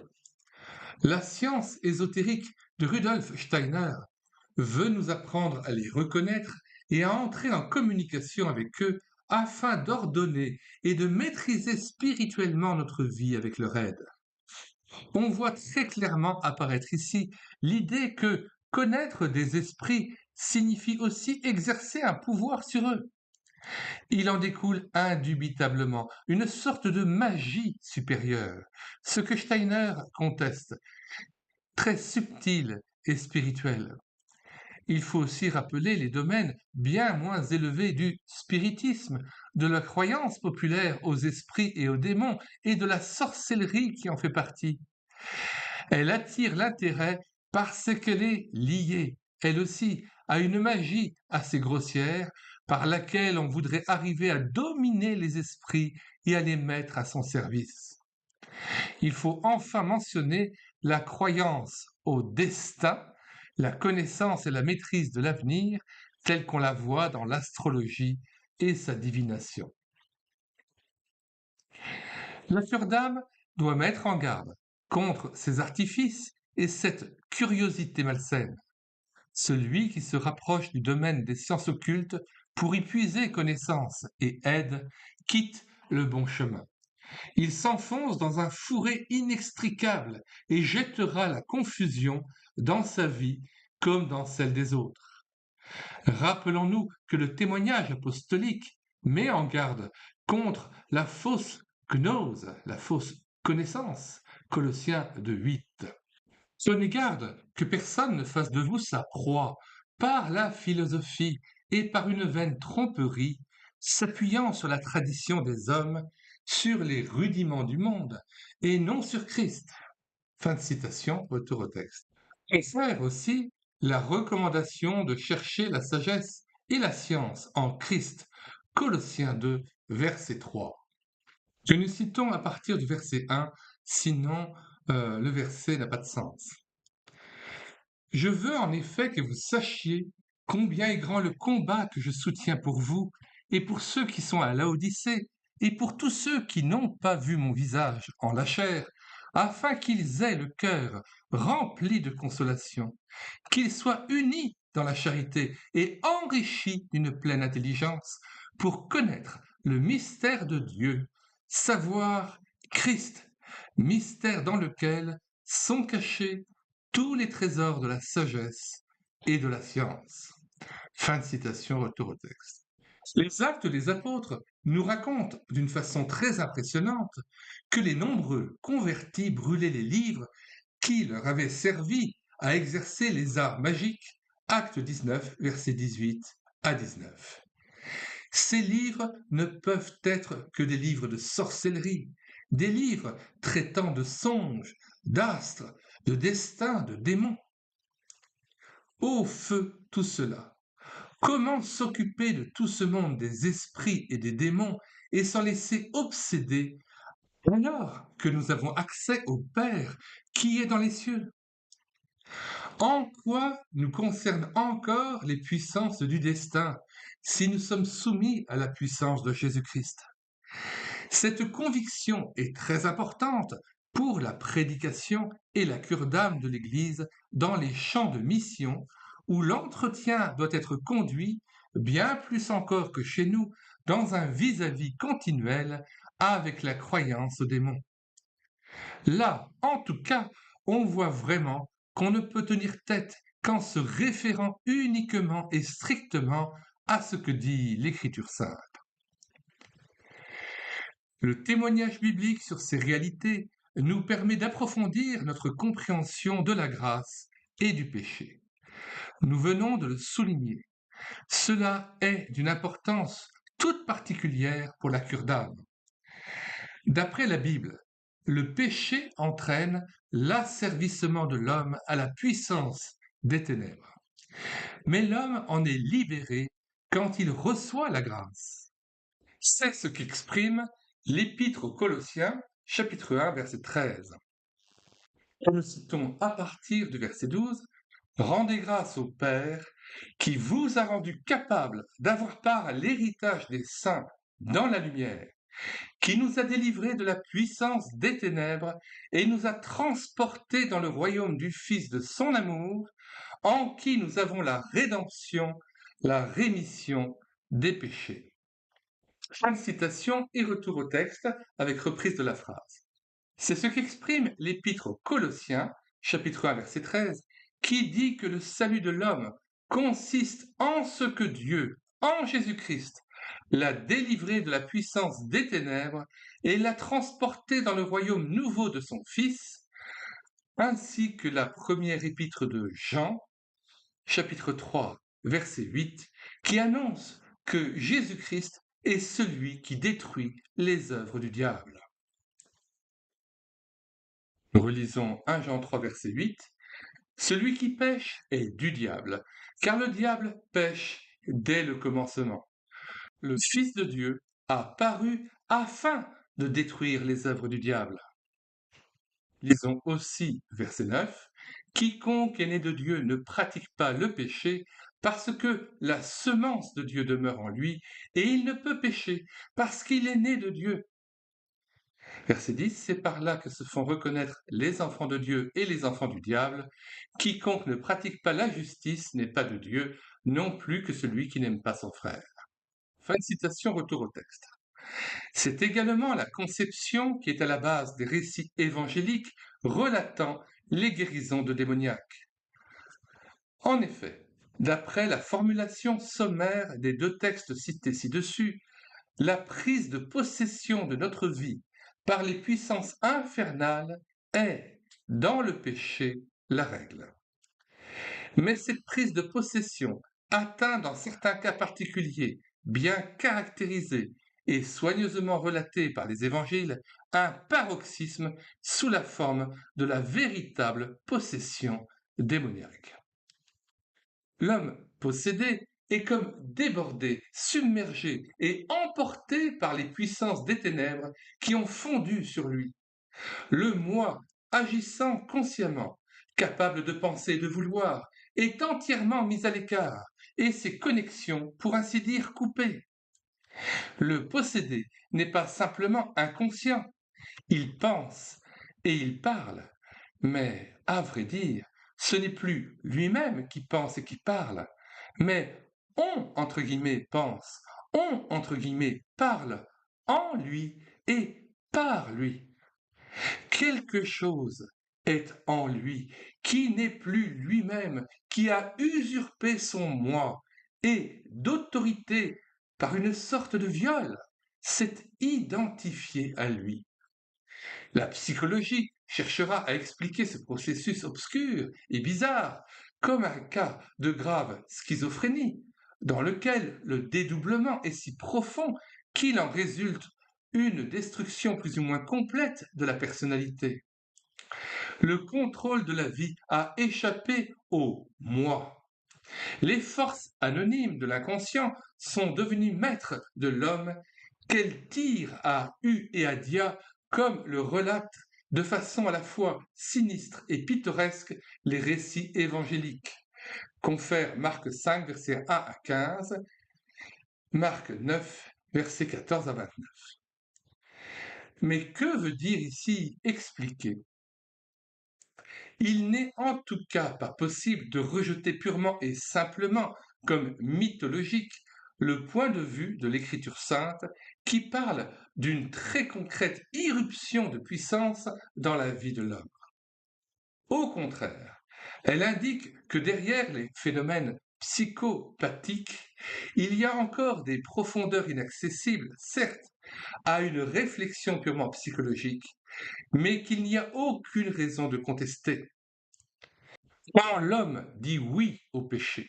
La science ésotérique de Rudolf Steiner veut nous apprendre à les reconnaître et à entrer en communication avec eux afin d'ordonner et de maîtriser spirituellement notre vie avec leur aide. On voit très clairement apparaître ici l'idée que connaître des esprits signifie aussi exercer un pouvoir sur eux. Il en découle indubitablement une sorte de magie supérieure, ce que Steiner conteste, très subtil et spirituel. Il faut aussi rappeler les domaines bien moins élevés du spiritisme, de la croyance populaire aux esprits et aux démons et de la sorcellerie qui en fait partie. Elle attire l'intérêt parce qu'elle est liée, elle aussi, à une magie assez grossière par laquelle on voudrait arriver à dominer les esprits et à les mettre à son service. Il faut enfin mentionner la croyance au destin, la connaissance et la maîtrise de l'avenir telle qu'on la voit dans l'astrologie et sa divination. La sœur d'âme doit mettre en garde contre ces artifices et cette curiosité malsaine. Celui qui se rapproche du domaine des sciences occultes pour y puiser connaissance et aide quitte le bon chemin. Il s'enfonce dans un fourré inextricable et jettera la confusion dans sa vie comme dans celle des autres. Rappelons-nous que le témoignage apostolique met en garde contre la fausse gnose, la fausse connaissance, Colossiens 2:8. Prenez garde que personne ne fasse de vous sa proie par la philosophie et par une vaine tromperie, s'appuyant sur la tradition des hommes, sur les rudiments du monde, et non sur Christ. Fin de citation, retour au texte. Et faire aussi la recommandation de chercher la sagesse et la science en Christ. Colossiens 2, verset 3. Que nous citons à partir du verset 1, sinon le verset n'a pas de sens. Je veux en effet que vous sachiez combien est grand le combat que je soutiens pour vous et pour ceux qui sont à Laodicée et pour tous ceux qui n'ont pas vu mon visage en la chair, afin qu'ils aient le cœur rempli de consolation, qu'ils soient unis dans la charité et enrichis d'une pleine intelligence pour connaître le mystère de Dieu, savoir Christ, mystère dans lequel sont cachés tous les trésors de la sagesse et de la science. Fin de citation, retour au texte. Les actes des apôtres nous racontent d'une façon très impressionnante que les nombreux convertis brûlaient les livres qui leur avaient servi à exercer les arts magiques. Acte 19, versets 18 à 19. Ces livres ne peuvent être que des livres de sorcellerie, des livres traitant de songes, d'astres, de destins, de démons. Ô feu tout cela! Comment s'occuper de tout ce monde des esprits et des démons et s'en laisser obséder alors que nous avons accès au Père qui est dans les cieux? En quoi nous concernent encore les puissances du destin si nous sommes soumis à la puissance de Jésus-Christ? Cette conviction est très importante pour la prédication et la cure d'âme de l'Église dans les champs de mission où l'entretien doit être conduit, bien plus encore que chez nous, dans un vis-à-vis continuel avec la croyance aux démons. Là, en tout cas, on voit vraiment qu'on ne peut tenir tête qu'en se référant uniquement et strictement à ce que dit l'Écriture sainte. Le témoignage biblique sur ces réalités nous permet d'approfondir notre compréhension de la grâce et du péché. Nous venons de le souligner. Cela est d'une importance toute particulière pour la cure d'âme. D'après la Bible, le péché entraîne l'asservissement de l'homme à la puissance des ténèbres. Mais l'homme en est libéré quand il reçoit la grâce. C'est ce qu'exprime l'Épître aux Colossiens, chapitre 1, verset 13. Nous citons à partir du verset 12, « Rendez grâce au Père qui vous a rendu capable d'avoir part à l'héritage des saints dans la lumière, qui nous a délivrés de la puissance des ténèbres et nous a transportés dans le royaume du Fils de son amour, en qui nous avons la rédemption, la rémission des péchés. » Fin de citation et retour au texte avec reprise de la phrase. C'est ce qu'exprime l'Épître aux Colossiens, chapitre 1, verset 13, qui dit que le salut de l'homme consiste en ce que Dieu, en Jésus-Christ, l'a délivré de la puissance des ténèbres et l'a transporté dans le royaume nouveau de son Fils, ainsi que la première épître de Jean, chapitre 3, verset 8, qui annonce que Jésus-Christ est celui qui détruit les œuvres du diable. Nous relisons 1 Jean 3, verset 8. Celui qui pêche est du diable, car le diable pêche dès le commencement. Le Fils de Dieu a paru afin de détruire les œuvres du diable. Lisons aussi verset 9. Quiconque est né de Dieu ne pratique pas le péché, parce que la semence de Dieu demeure en lui, et il ne peut pécher, parce qu'il est né de Dieu. Verset 10, c'est par là que se font reconnaître les enfants de Dieu et les enfants du diable. Quiconque ne pratique pas la justice n'est pas de Dieu, non plus que celui qui n'aime pas son frère. Fin de citation, retour au texte. C'est également la conception qui est à la base des récits évangéliques relatant les guérisons de démoniaques. En effet, d'après la formulation sommaire des deux textes cités ci-dessus, la prise de possession de notre vie par les puissances infernales est, dans le péché, la règle. Mais cette prise de possession atteint dans certains cas particuliers, bien caractérisés et soigneusement relatés par les évangiles, un paroxysme sous la forme de la véritable possession démoniaque. L'homme possédé est comme débordé, submergé et emporté par les puissances des ténèbres qui ont fondu sur lui. Le moi, agissant consciemment, capable de penser et de vouloir, est entièrement mis à l'écart et ses connexions, pour ainsi dire, coupées. Le possédé n'est pas simplement inconscient, il pense et il parle, mais à vrai dire, ce n'est plus lui-même qui pense et qui parle, mais on, entre guillemets, pense, on, entre guillemets, parle en lui et par lui. Quelque chose est en lui qui n'est plus lui-même, qui a usurpé son moi et d'autorité par une sorte de viol, s'est identifié à lui. La psychologie cherchera à expliquer ce processus obscur et bizarre comme un cas de grave schizophrénie, dans lequel le dédoublement est si profond qu'il en résulte une destruction plus ou moins complète de la personnalité. Le contrôle de la vie a échappé au moi. Les forces anonymes de l'inconscient sont devenues maîtres de l'homme qu'elles tirent à U et à Dia, comme le relatent de façon à la fois sinistre et pittoresque les récits évangéliques. Confère Marc 5, versets 1 à 15, Marc 9, versets 14 à 29. Mais que veut dire ici expliquer? Il n'est en tout cas pas possible de rejeter purement et simplement comme mythologique le point de vue de l'Écriture sainte qui parle d'une très concrète irruption de puissance dans la vie de l'homme. Au contraire, elle indique que derrière les phénomènes psychopathiques, il y a encore des profondeurs inaccessibles, certes, à une réflexion purement psychologique, mais qu'il n'y a aucune raison de contester. Quand l'homme dit oui au péché,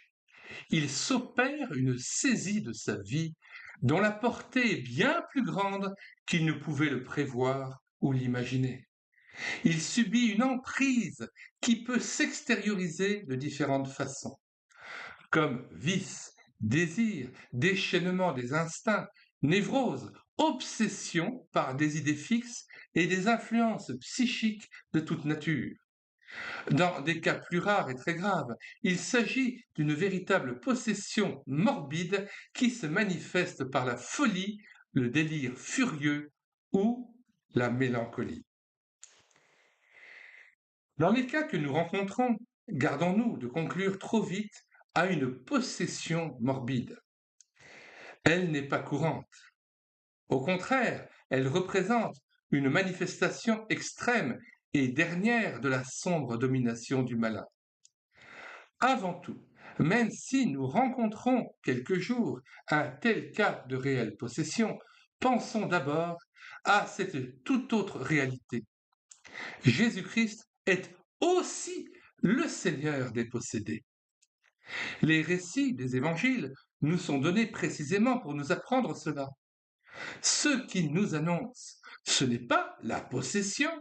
il s'opère une saisie de sa vie dont la portée est bien plus grande qu'il ne pouvait le prévoir ou l'imaginer. Il subit une emprise qui peut s'extérioriser de différentes façons, comme vice, désir, déchaînement des instincts, névrose, obsession par des idées fixes et des influences psychiques de toute nature. Dans des cas plus rares et très graves, il s'agit d'une véritable possession morbide qui se manifeste par la folie, le délire furieux ou la mélancolie. Dans les cas que nous rencontrons, gardons-nous de conclure trop vite à une possession morbide. Elle n'est pas courante. Au contraire, elle représente une manifestation extrême et dernière de la sombre domination du malin. Avant tout, même si nous rencontrons quelque jour un tel cas de réelle possession, pensons d'abord à cette toute autre réalité. Jésus-Christ est aussi le Seigneur des possédés. Les récits des évangiles nous sont donnés précisément pour nous apprendre cela. Ce qu'ils nous annoncent, ce n'est pas la possession,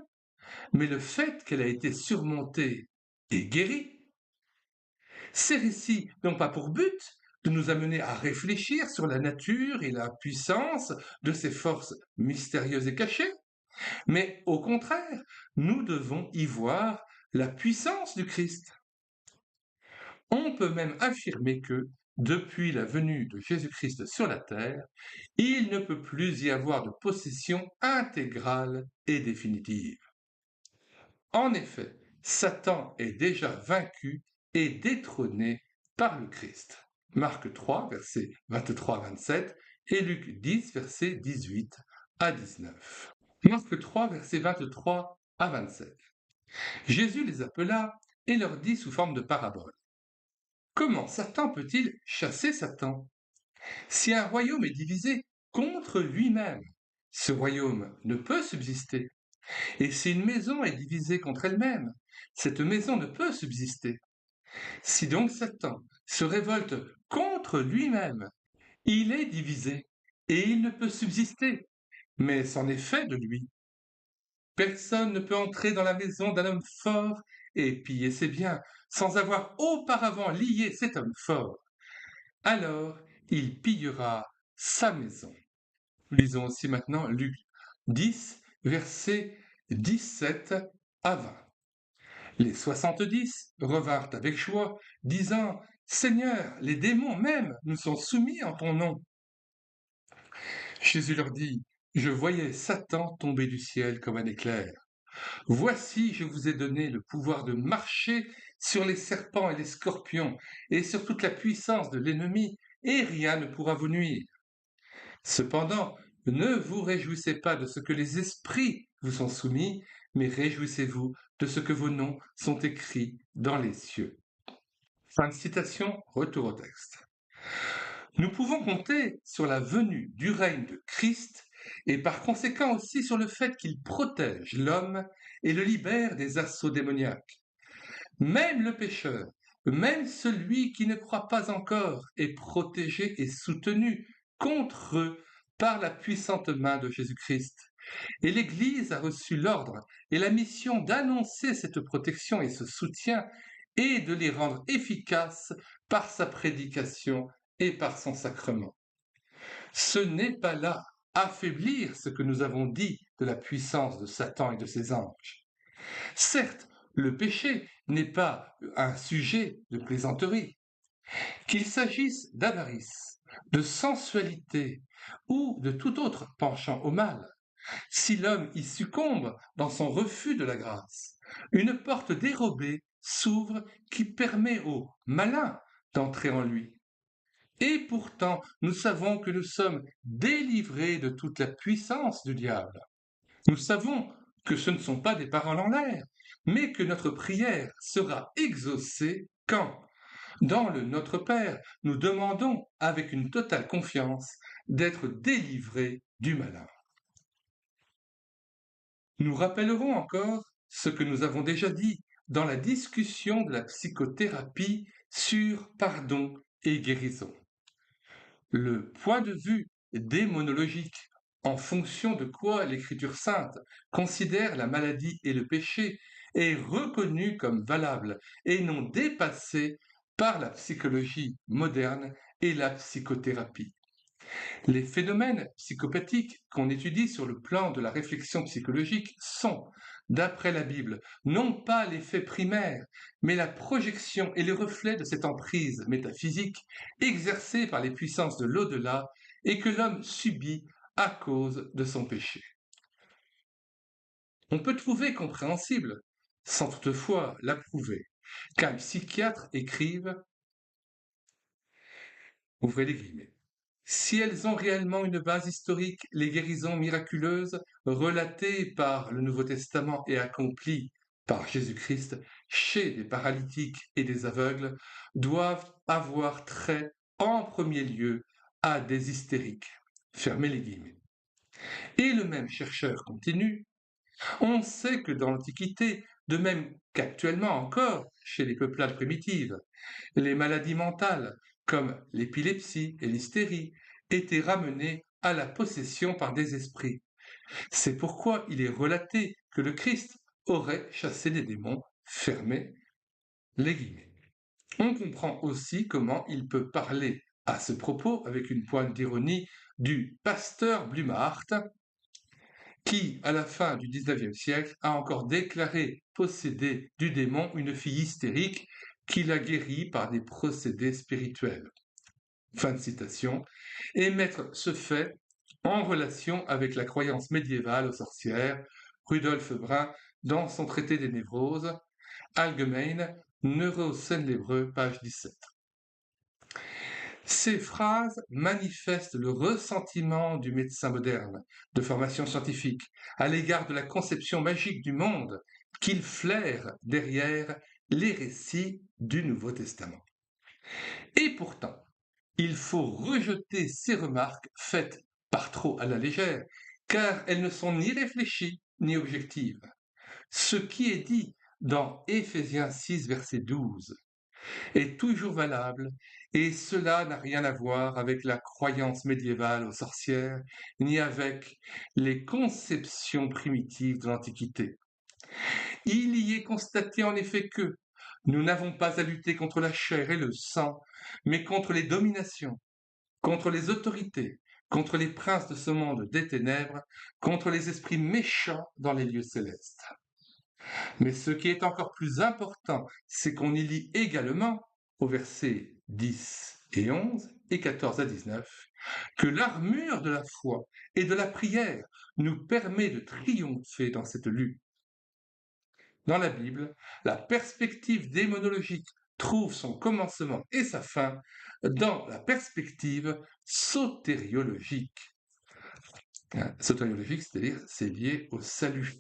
mais le fait qu'elle a été surmontée et guérie. Ces récits n'ont pas pour but de nous amener à réfléchir sur la nature et la puissance de ces forces mystérieuses et cachées, mais au contraire, nous devons y voir la puissance du Christ. On peut même affirmer que, depuis la venue de Jésus-Christ sur la terre, il ne peut plus y avoir de possession intégrale et définitive. En effet, Satan est déjà vaincu et détrôné par le Christ. Marc 3, versets 23 à 27 et Luc 10, versets 18 à 19. Marc 3, versets 23 à 27. Jésus les appela et leur dit sous forme de parabole. Comment Satan peut-il chasser Satan? Si un royaume est divisé contre lui-même, ce royaume ne peut subsister. Et si une maison est divisée contre elle-même, cette maison ne peut subsister. Si donc Satan se révolte contre lui-même, il est divisé et il ne peut subsister, mais c'en est fait de lui. Personne ne peut entrer dans la maison d'un homme fort et piller ses biens sans avoir auparavant lié cet homme fort. Alors il pillera sa maison. Lisons aussi maintenant Luc 10, versets 17 à 20. Les 70 revinrent avec joie, disant, Seigneur, les démons même nous sont soumis en ton nom. Jésus leur dit, je voyais Satan tomber du ciel comme un éclair. Voici, je vous ai donné le pouvoir de marcher sur les serpents et les scorpions, et sur toute la puissance de l'ennemi, et rien ne pourra vous nuire. Cependant, ne vous réjouissez pas de ce que les esprits vous sont soumis, mais réjouissez-vous de ce que vos noms sont écrits dans les cieux. Fin de citation, retour au texte. Nous pouvons compter sur la venue du règne de Christ et par conséquent aussi sur le fait qu'il protège l'homme et le libère des assauts démoniaques. Même le pécheur, même celui qui ne croit pas encore est protégé et soutenu contre eux par la puissante main de Jésus-Christ. Et l'Église a reçu l'ordre et la mission d'annoncer cette protection et ce soutien et de les rendre efficaces par sa prédication et par son sacrement. Ce n'est pas là affaiblir ce que nous avons dit de la puissance de Satan et de ses anges. Certes, le péché n'est pas un sujet de plaisanterie. Qu'il s'agisse d'avarice, de sensualité ou de tout autre penchant au mal, si l'homme y succombe dans son refus de la grâce, une porte dérobée s'ouvre qui permet au malin d'entrer en lui. Et pourtant, nous savons que nous sommes délivrés de toute la puissance du diable. Nous savons que ce ne sont pas des paroles en l'air, mais que notre prière sera exaucée quand, dans le Notre Père, nous demandons avec une totale confiance d'être délivrés du malin. Nous rappellerons encore ce que nous avons déjà dit dans la discussion de la psychothérapie sur pardon et guérison. Le point de vue démonologique, en fonction de quoi l'Écriture sainte considère la maladie et le péché, est reconnu comme valable et non dépassé par la psychologie moderne et la psychothérapie. Les phénomènes psychopathiques qu'on étudie sur le plan de la réflexion psychologique sont, d'après la Bible, non pas l'effet primaire, mais la projection et le reflet de cette emprise métaphysique exercée par les puissances de l'au-delà et que l'homme subit à cause de son péché. On peut trouver compréhensible, sans toutefois l'approuver, qu'un psychiatre écrive, ouvrez les guillemets, si elles ont réellement une base historique, les guérisons miraculeuses relatées par le Nouveau Testament et accomplies par Jésus-Christ chez des paralytiques et des aveugles doivent avoir trait en premier lieu à des hystériques. Fermez les guillemets. Et le même chercheur continue, on sait que dans l'Antiquité, de même qu'actuellement encore chez les peuplades primitives, les maladies mentales, comme l'épilepsie et l'hystérie, étaient ramenées à la possession par des esprits. C'est pourquoi il est relaté que le Christ aurait chassé des démons, fermés les guillemets. On comprend aussi comment il peut parler à ce propos, avec une pointe d'ironie, du pasteur Blumhardt, qui, à la fin du XIXe siècle, a encore déclaré posséder du démon une fille hystérique qu'il a guérie par des procédés spirituels. Fin de citation, et mettre ce fait en relation avec la croyance médiévale aux sorcières, Rudolf Brun, dans son traité des névroses, Allgemeine Neurosenlehre, page 17. Ces phrases manifestent le ressentiment du médecin moderne, de formation scientifique, à l'égard de la conception magique du monde qu'il flaire derrière les récits du Nouveau Testament. Et pourtant, il faut rejeter ces remarques faites par trop à la légère, car elles ne sont ni réfléchies ni objectives. Ce qui est dit dans Éphésiens 6, verset 12, est toujours valable, et cela n'a rien à voir avec la croyance médiévale aux sorcières, ni avec les conceptions primitives de l'Antiquité. Il y est constaté en effet que nous n'avons pas à lutter contre la chair et le sang, mais contre les dominations, contre les autorités, contre les princes de ce monde des ténèbres, contre les esprits méchants dans les lieux célestes. Mais ce qui est encore plus important, c'est qu'on y lit également, au verset 10 et 11 et 14 à 19, que l'armure de la foi et de la prière nous permet de triompher dans cette lutte. Dans la Bible, la perspective démonologique trouve son commencement et sa fin dans la perspective sotériologique. Sotériologique, c'est-à-dire c'est lié au salut,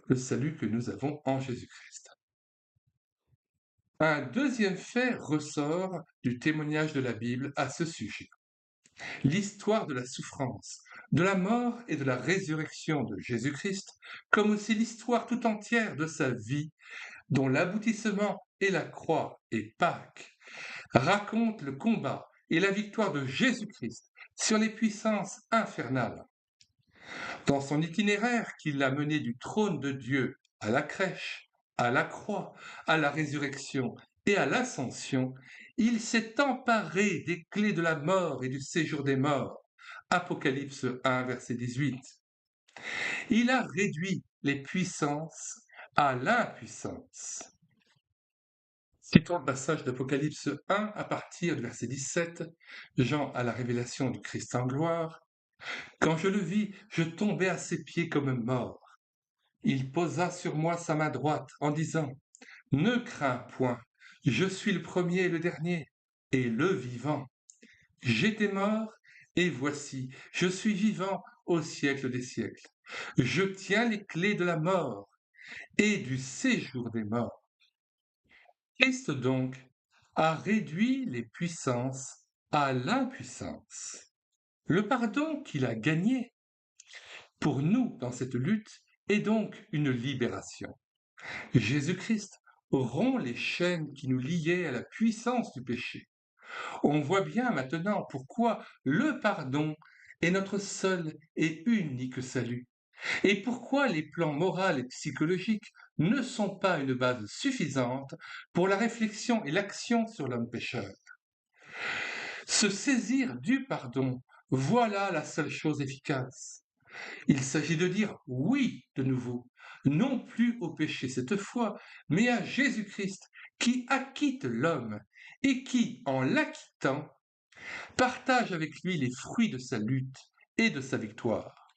le salut que nous avons en Jésus-Christ. Un deuxième fait ressort du témoignage de la Bible à ce sujet. L'histoire de la souffrance, de la mort et de la résurrection de Jésus-Christ, comme aussi l'histoire tout entière de sa vie, dont l'aboutissement est la croix et Pâques, raconte le combat et la victoire de Jésus-Christ sur les puissances infernales. Dans son itinéraire qui l'a mené du trône de Dieu à la crèche, à la croix, à la résurrection et à l'ascension, il s'est emparé des clés de la mort et du séjour des morts. Apocalypse 1, verset 18. Il a réduit les puissances à l'impuissance. Citons le passage d'Apocalypse 1 à partir du verset 17, Jean à la révélation du Christ en gloire. Quand je le vis, je tombai à ses pieds comme mort. Il posa sur moi sa main droite en disant, « Ne crains point, je suis le premier et le dernier, et le vivant. J'étais mort, et voici, je suis vivant au siècle des siècles. Je tiens les clés de la mort et du séjour des morts. » Christ donc a réduit les puissances à l'impuissance. Le pardon qu'il a gagné pour nous dans cette lutte est donc une libération. Jésus-Christ rompt les chaînes qui nous liaient à la puissance du péché. On voit bien maintenant pourquoi le pardon est notre seul et unique salut, et pourquoi les plans moraux et psychologiques ne sont pas une base suffisante pour la réflexion et l'action sur l'homme pécheur. Se saisir du pardon, voilà la seule chose efficace. Il s'agit de dire oui de nouveau, non plus au péché cette fois, mais à Jésus-Christ qui acquitte l'homme et qui, en l'acquittant, partage avec lui les fruits de sa lutte et de sa victoire.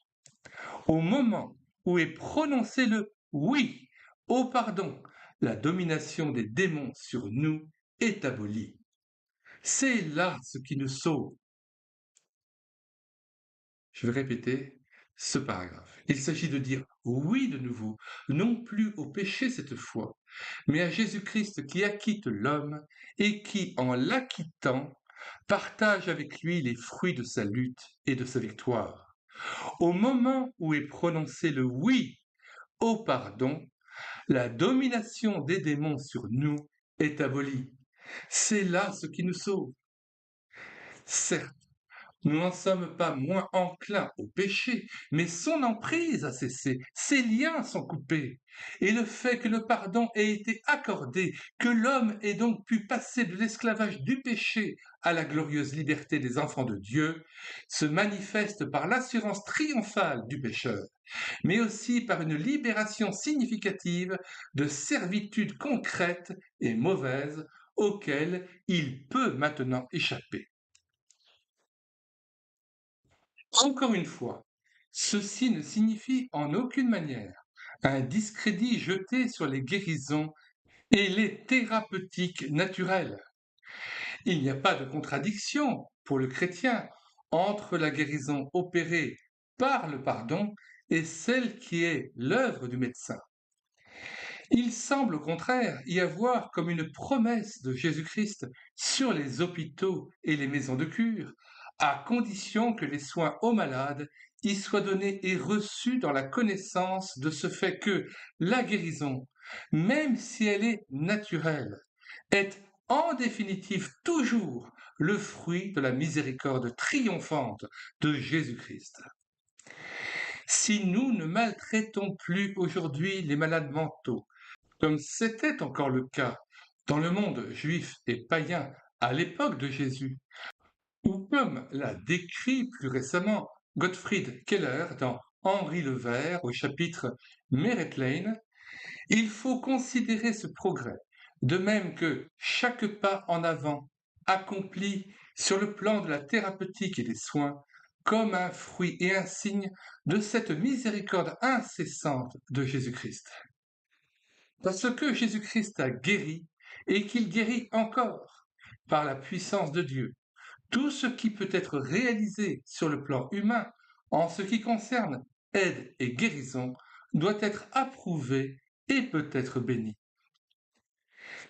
Au moment où est prononcé le oui au pardon, la domination des démons sur nous est abolie. C'est là ce qui nous sauve. Je vais répéter ce paragraphe. Il s'agit de dire oui de nouveau, non plus au péché cette fois, mais à Jésus-Christ qui acquitte l'homme et qui, en l'acquittant, partage avec lui les fruits de sa lutte et de sa victoire. Au moment où est prononcé le oui au pardon, la domination des démons sur nous est abolie. C'est là ce qui nous sauve. Certes, nous n'en sommes pas moins enclins au péché, mais son emprise a cessé, ses liens sont coupés. Et le fait que le pardon ait été accordé, que l'homme ait donc pu passer de l'esclavage du péché à la glorieuse liberté des enfants de Dieu, se manifeste par l'assurance triomphale du pécheur, mais aussi par une libération significative de servitudes concrètes et mauvaises auxquelles il peut maintenant échapper. Encore une fois, ceci ne signifie en aucune manière un discrédit jeté sur les guérisons et les thérapeutiques naturelles. Il n'y a pas de contradiction pour le chrétien entre la guérison opérée par le pardon et celle qui est l'œuvre du médecin. Il semble au contraire y avoir comme une promesse de Jésus-Christ sur les hôpitaux et les maisons de cure, à condition que les soins aux malades y soient donnés et reçus dans la connaissance de ce fait que la guérison, même si elle est naturelle, est en définitive toujours le fruit de la miséricorde triomphante de Jésus-Christ. Si nous ne maltraitons plus aujourd'hui les malades mentaux, comme c'était encore le cas dans le monde juif et païen à l'époque de Jésus, ou comme l'a décrit plus récemment Gottfried Keller dans Henri le Vert au chapitre Meretlein, il faut considérer ce progrès, de même que chaque pas en avant accompli sur le plan de la thérapeutique et des soins, comme un fruit et un signe de cette miséricorde incessante de Jésus-Christ. Parce que Jésus-Christ a guéri et qu'il guérit encore par la puissance de Dieu. Tout ce qui peut être réalisé sur le plan humain en ce qui concerne aide et guérison doit être approuvé et peut être béni.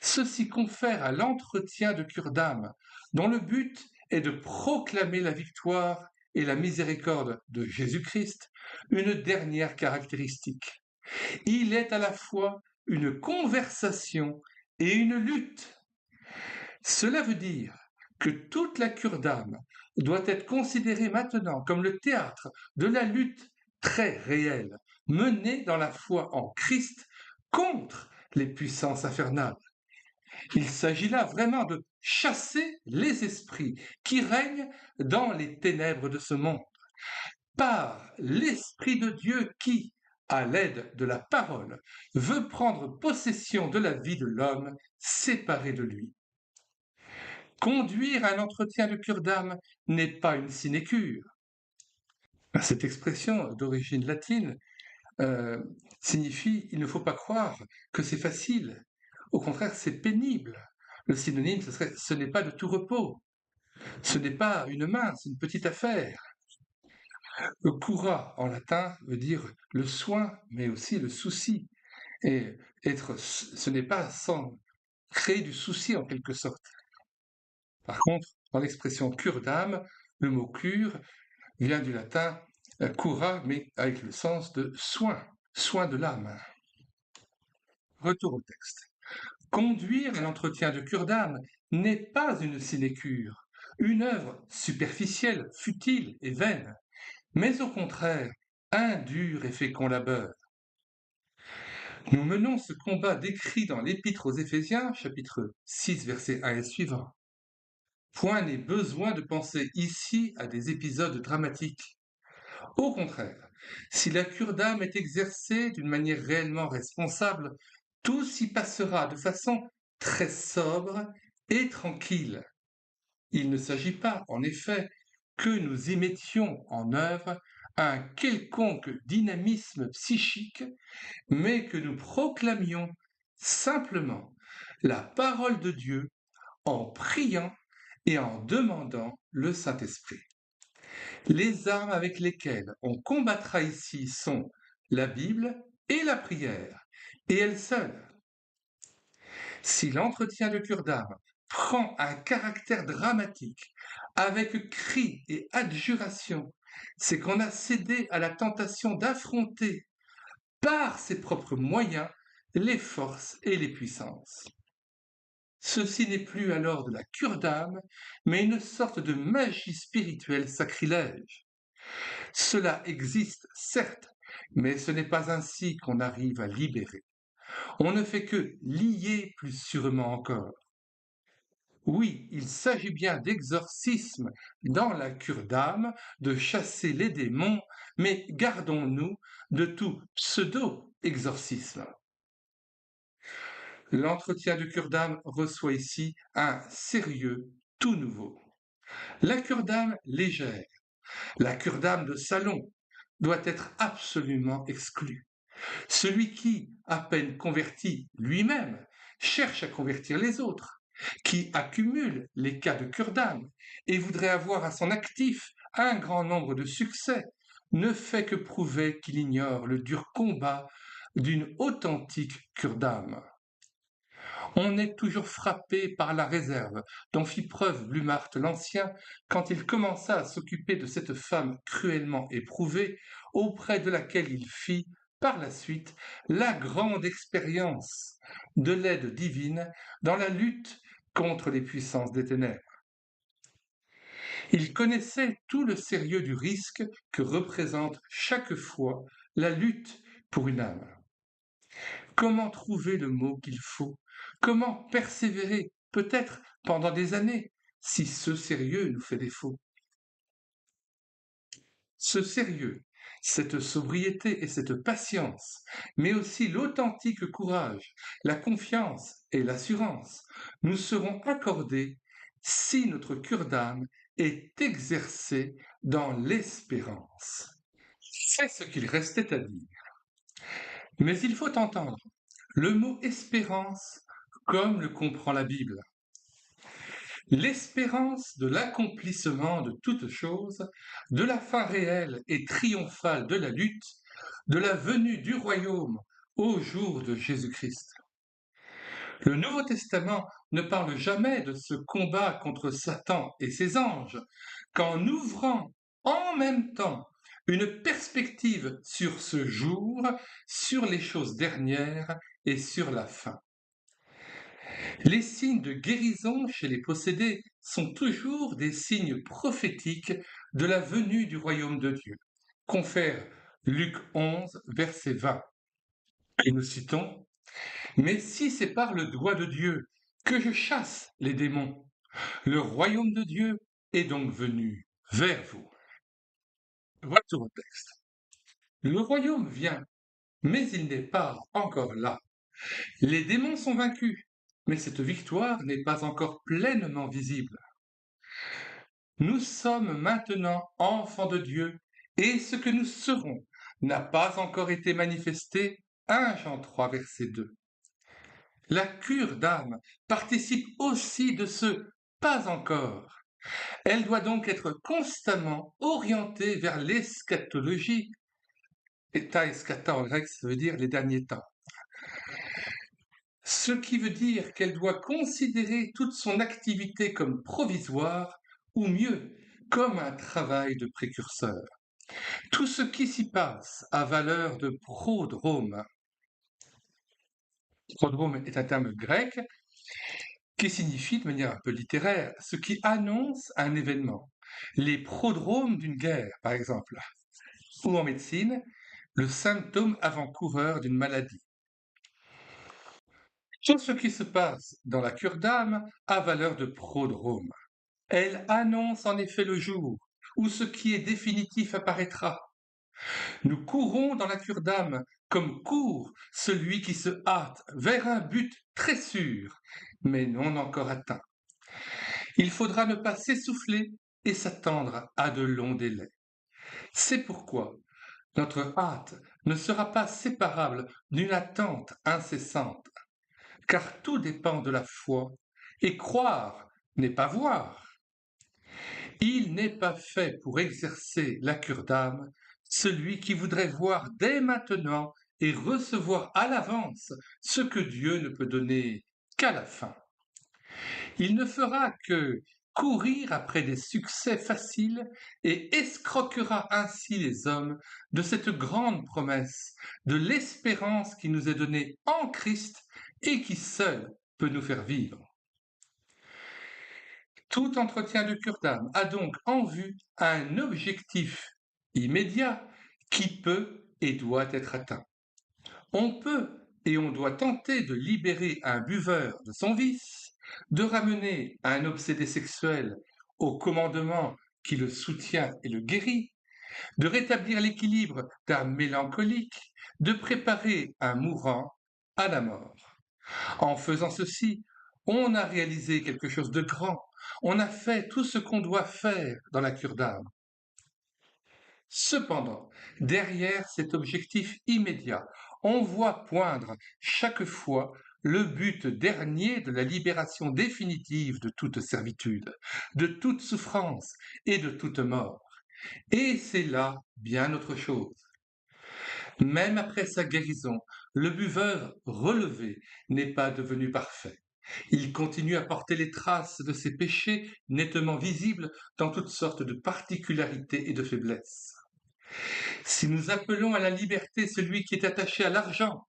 Ceci confère à l'entretien de cure d'âme, dont le but est de proclamer la victoire et la miséricorde de Jésus-Christ, une dernière caractéristique. Il est à la fois une conversation et une lutte. Cela veut dire que toute la cure d'âme doit être considérée maintenant comme le théâtre de la lutte très réelle menée dans la foi en Christ contre les puissances infernales. Il s'agit là vraiment de chasser les esprits qui règnent dans les ténèbres de ce monde par l'Esprit de Dieu qui, à l'aide de la parole, veut prendre possession de la vie de l'homme séparé de lui. Conduire un entretien de cure d'âme n'est pas une sinécure. Cette expression d'origine latine signifie il ne faut pas croire que c'est facile. Au contraire, c'est pénible. Le synonyme, ce serait ce n'est pas de tout repos. Ce n'est pas une main, c'est une petite affaire. Cura en latin veut dire le soin, mais aussi le souci. Et ce n'est pas sans créer du souci en quelque sorte. Par contre, dans l'expression cure d'âme, le mot cure vient du latin cura, mais avec le sens de soin, soin de l'âme. Retour au texte. Conduire un entretien de cure d'âme n'est pas une sinécure, une œuvre superficielle, futile et vaine, mais au contraire, un dur et fécond labeur. Nous menons ce combat décrit dans l'Épître aux Éphésiens, chapitre 6, verset 1 et suivant. Point n'est besoin de penser ici à des épisodes dramatiques. Au contraire, si la cure d'âme est exercée d'une manière réellement responsable, tout s'y passera de façon très sobre et tranquille. Il ne s'agit pas, en effet, que nous y mettions en œuvre un quelconque dynamisme psychique, mais que nous proclamions simplement la parole de Dieu en priant et en demandant le Saint-Esprit. Les armes avec lesquelles on combattra ici sont la Bible et la prière, et elles seules. Si l'entretien de cure d'âme prend un caractère dramatique, avec cris et adjurations, c'est qu'on a cédé à la tentation d'affronter par ses propres moyens les forces et les puissances. Ceci n'est plus alors de la cure d'âme, mais une sorte de magie spirituelle sacrilège. Cela existe, certes, mais ce n'est pas ainsi qu'on arrive à libérer. On ne fait que lier plus sûrement encore. Oui, il s'agit bien d'exorcisme dans la cure d'âme, de chasser les démons, mais gardons-nous de tout pseudo-exorcisme. L'entretien de cure d'âme reçoit ici un sérieux tout nouveau. La cure d'âme légère, la cure d'âme de salon, doit être absolument exclue. Celui qui, à peine converti lui-même, cherche à convertir les autres, qui accumule les cas de cure d'âme et voudrait avoir à son actif un grand nombre de succès, ne fait que prouver qu'il ignore le dur combat d'une authentique cure d'âme. On est toujours frappé par la réserve dont fit preuve Blumhardt l'Ancien quand il commença à s'occuper de cette femme cruellement éprouvée, auprès de laquelle il fit, par la suite, la grande expérience de l'aide divine dans la lutte contre les puissances des ténèbres. Il connaissait tout le sérieux du risque que représente chaque fois la lutte pour une âme. Comment trouver le mot qu'il faut? Comment persévérer, peut-être pendant des années, si ce sérieux nous fait défaut? Ce sérieux, cette sobriété et cette patience, mais aussi l'authentique courage, la confiance et l'assurance, nous seront accordés si notre cure d'âme est exercée dans l'espérance. C'est ce qu'il restait à dire. Mais il faut entendre le mot espérance comme le comprend la Bible. L'espérance de l'accomplissement de toutes choses, de la fin réelle et triomphale de la lutte, de la venue du royaume au jour de Jésus-Christ. Le Nouveau Testament ne parle jamais de ce combat contre Satan et ses anges qu'en ouvrant en même temps une perspective sur ce jour, sur les choses dernières et sur la fin. Les signes de guérison chez les possédés sont toujours des signes prophétiques de la venue du royaume de Dieu. Confère Luc 11, verset 20. Et nous citons, mais si c'est par le doigt de Dieu que je chasse les démons, le royaume de Dieu est donc venu vers vous. Voilà tout votre texte. Le royaume vient, mais il n'est pas encore là. Les démons sont vaincus, mais cette victoire n'est pas encore pleinement visible. Nous sommes maintenant enfants de Dieu, et ce que nous serons n'a pas encore été manifesté. 1 Jean 3, verset 2. La cure d'âme participe aussi de ce pas encore. Elle doit donc être constamment orientée vers l'eschatologie. Eta eschata en grec, ça veut dire les derniers temps. Ce qui veut dire qu'elle doit considérer toute son activité comme provisoire, ou mieux, comme un travail de précurseur. Tout ce qui s'y passe a valeur de prodrome. Prodrome est un terme grec qui signifie de manière un peu littéraire ce qui annonce un événement. Les prodromes d'une guerre, par exemple, ou en médecine, le symptôme avant-coureur d'une maladie. Tout ce qui se passe dans la cure d'âme a valeur de prodrome. Elle annonce en effet le jour où ce qui est définitif apparaîtra. Nous courons dans la cure d'âme comme court celui qui se hâte vers un but très sûr, mais non encore atteint. Il faudra ne pas s'essouffler et s'attendre à de longs délais. C'est pourquoi notre hâte ne sera pas séparable d'une attente incessante, car tout dépend de la foi, et croire n'est pas voir. Il n'est pas fait pour exercer la cure d'âme celui qui voudrait voir dès maintenant et recevoir à l'avance ce que Dieu ne peut donner qu'à la fin. Il ne fera que courir après des succès faciles et escroquera ainsi les hommes de cette grande promesse, de l'espérance qui nous est donnée en Christ et qui seule peut nous faire vivre. Tout entretien de cure d'âme a donc en vue un objectif immédiat qui peut et doit être atteint. On peut et on doit tenter de libérer un buveur de son vice, de ramener un obsédé sexuel au commandement qui le soutient et le guérit, de rétablir l'équilibre d'un mélancolique, de préparer un mourant à la mort. En faisant ceci, on a réalisé quelque chose de grand, on a fait tout ce qu'on doit faire dans la cure d'âme. Cependant, derrière cet objectif immédiat, on voit poindre chaque fois le but dernier de la libération définitive de toute servitude, de toute souffrance et de toute mort. Et c'est là bien autre chose. Même après sa guérison, le buveur relevé n'est pas devenu parfait. Il continue à porter les traces de ses péchés nettement visibles dans toutes sortes de particularités et de faiblesses. Si nous appelons à la liberté celui qui est attaché à l'argent,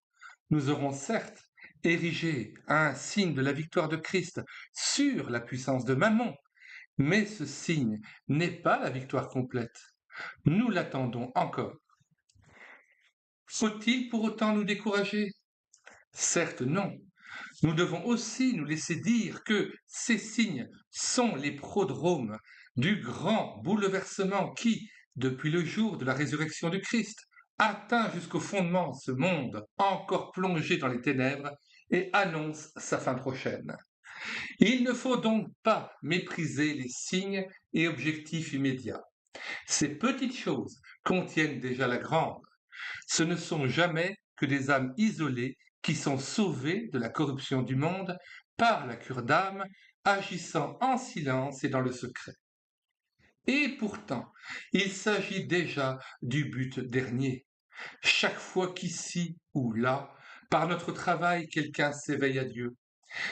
nous aurons certes érigé un signe de la victoire de Christ sur la puissance de Mammon, mais ce signe n'est pas la victoire complète. Nous l'attendons encore. Faut-il pour autant nous décourager? Certes non. Nous devons aussi nous laisser dire que ces signes sont les prodromes du grand bouleversement qui, depuis le jour de la résurrection du Christ, atteint jusqu'au fondement ce monde encore plongé dans les ténèbres et annonce sa fin prochaine. Il ne faut donc pas mépriser les signes et objectifs immédiats. Ces petites choses contiennent déjà la grande. Ce ne sont jamais que des âmes isolées qui sont sauvées de la corruption du monde par la cure d'âme, agissant en silence et dans le secret. Et pourtant, il s'agit déjà du but dernier. Chaque fois qu'ici ou là, par notre travail, quelqu'un s'éveille à Dieu,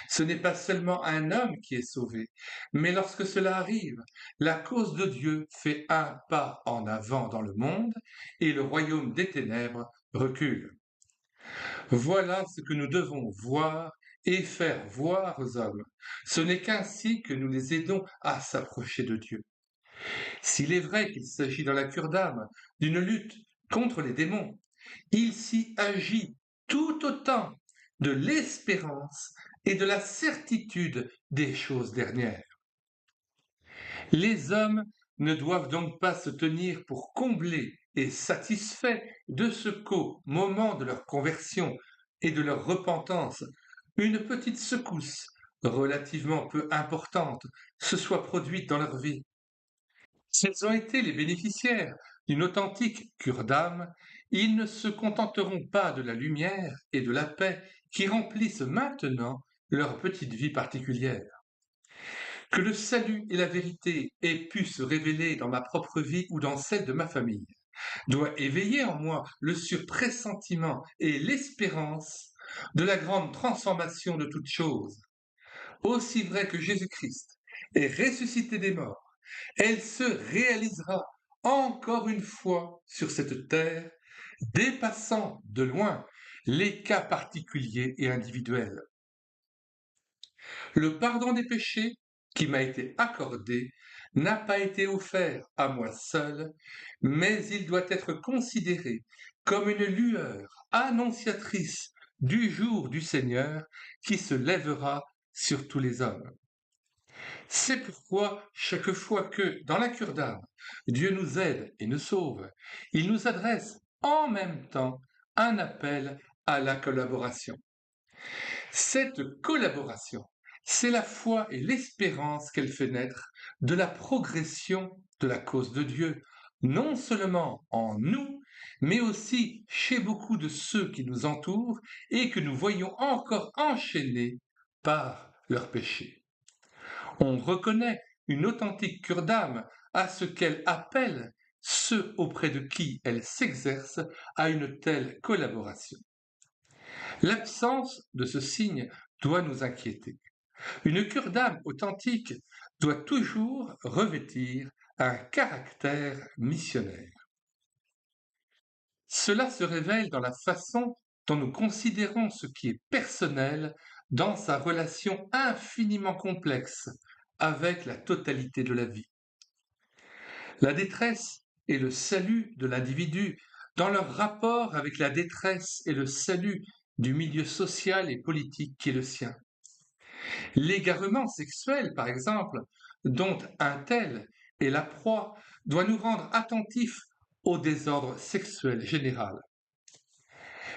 ce n'est pas seulement un homme qui est sauvé, mais lorsque cela arrive, la cause de Dieu fait un pas en avant dans le monde et le royaume des ténèbres recule. Voilà ce que nous devons voir et faire voir aux hommes. Ce n'est qu'ainsi que nous les aidons à s'approcher de Dieu. S'il est vrai qu'il s'agit dans la cure d'âme d'une lutte contre les démons, il s'y agit tout autant de l'espérance et de la certitude des choses dernières. Les hommes ne doivent donc pas se tenir pour comblés et satisfaits de ce qu'au moment de leur conversion et de leur repentance, une petite secousse relativement peu importante se soit produite dans leur vie. S'ils ont été les bénéficiaires d'une authentique cure d'âme, ils ne se contenteront pas de la lumière et de la paix qui remplissent maintenant leur petite vie particulière. Que le salut et la vérité aient pu se révéler dans ma propre vie ou dans celle de ma famille doit éveiller en moi le surpressentiment et l'espérance de la grande transformation de toutes choses. Aussi vrai que Jésus-Christ est ressuscité des morts, elle se réalisera encore une fois sur cette terre, dépassant de loin les cas particuliers et individuels. Le pardon des péchés qui m'a été accordé n'a pas été offert à moi seul, mais il doit être considéré comme une lueur annonciatrice du jour du Seigneur qui se lèvera sur tous les hommes. C'est pourquoi chaque fois que, dans la cure d'âme, Dieu nous aide et nous sauve, il nous adresse en même temps un appel à la collaboration. Cette collaboration, c'est la foi et l'espérance qu'elle fait naître de la progression de la cause de Dieu, non seulement en nous, mais aussi chez beaucoup de ceux qui nous entourent et que nous voyons encore enchaînés par leurs péchés. On reconnaît une authentique cure d'âme à ce qu'elle appelle ceux auprès de qui elle s'exerce à une telle collaboration. L'absence de ce signe doit nous inquiéter. Une cure d'âme authentique doit toujours revêtir un caractère missionnaire. Cela se révèle dans la façon dont nous considérons ce qui est personnel dans sa relation infiniment complexe avec la totalité de la vie. La détresse et le salut de l'individu dans leur rapport avec la détresse et le salut du milieu social et politique qui est le sien. L'égarement sexuel, par exemple, dont un tel est la proie, doit nous rendre attentifs au désordre sexuel général.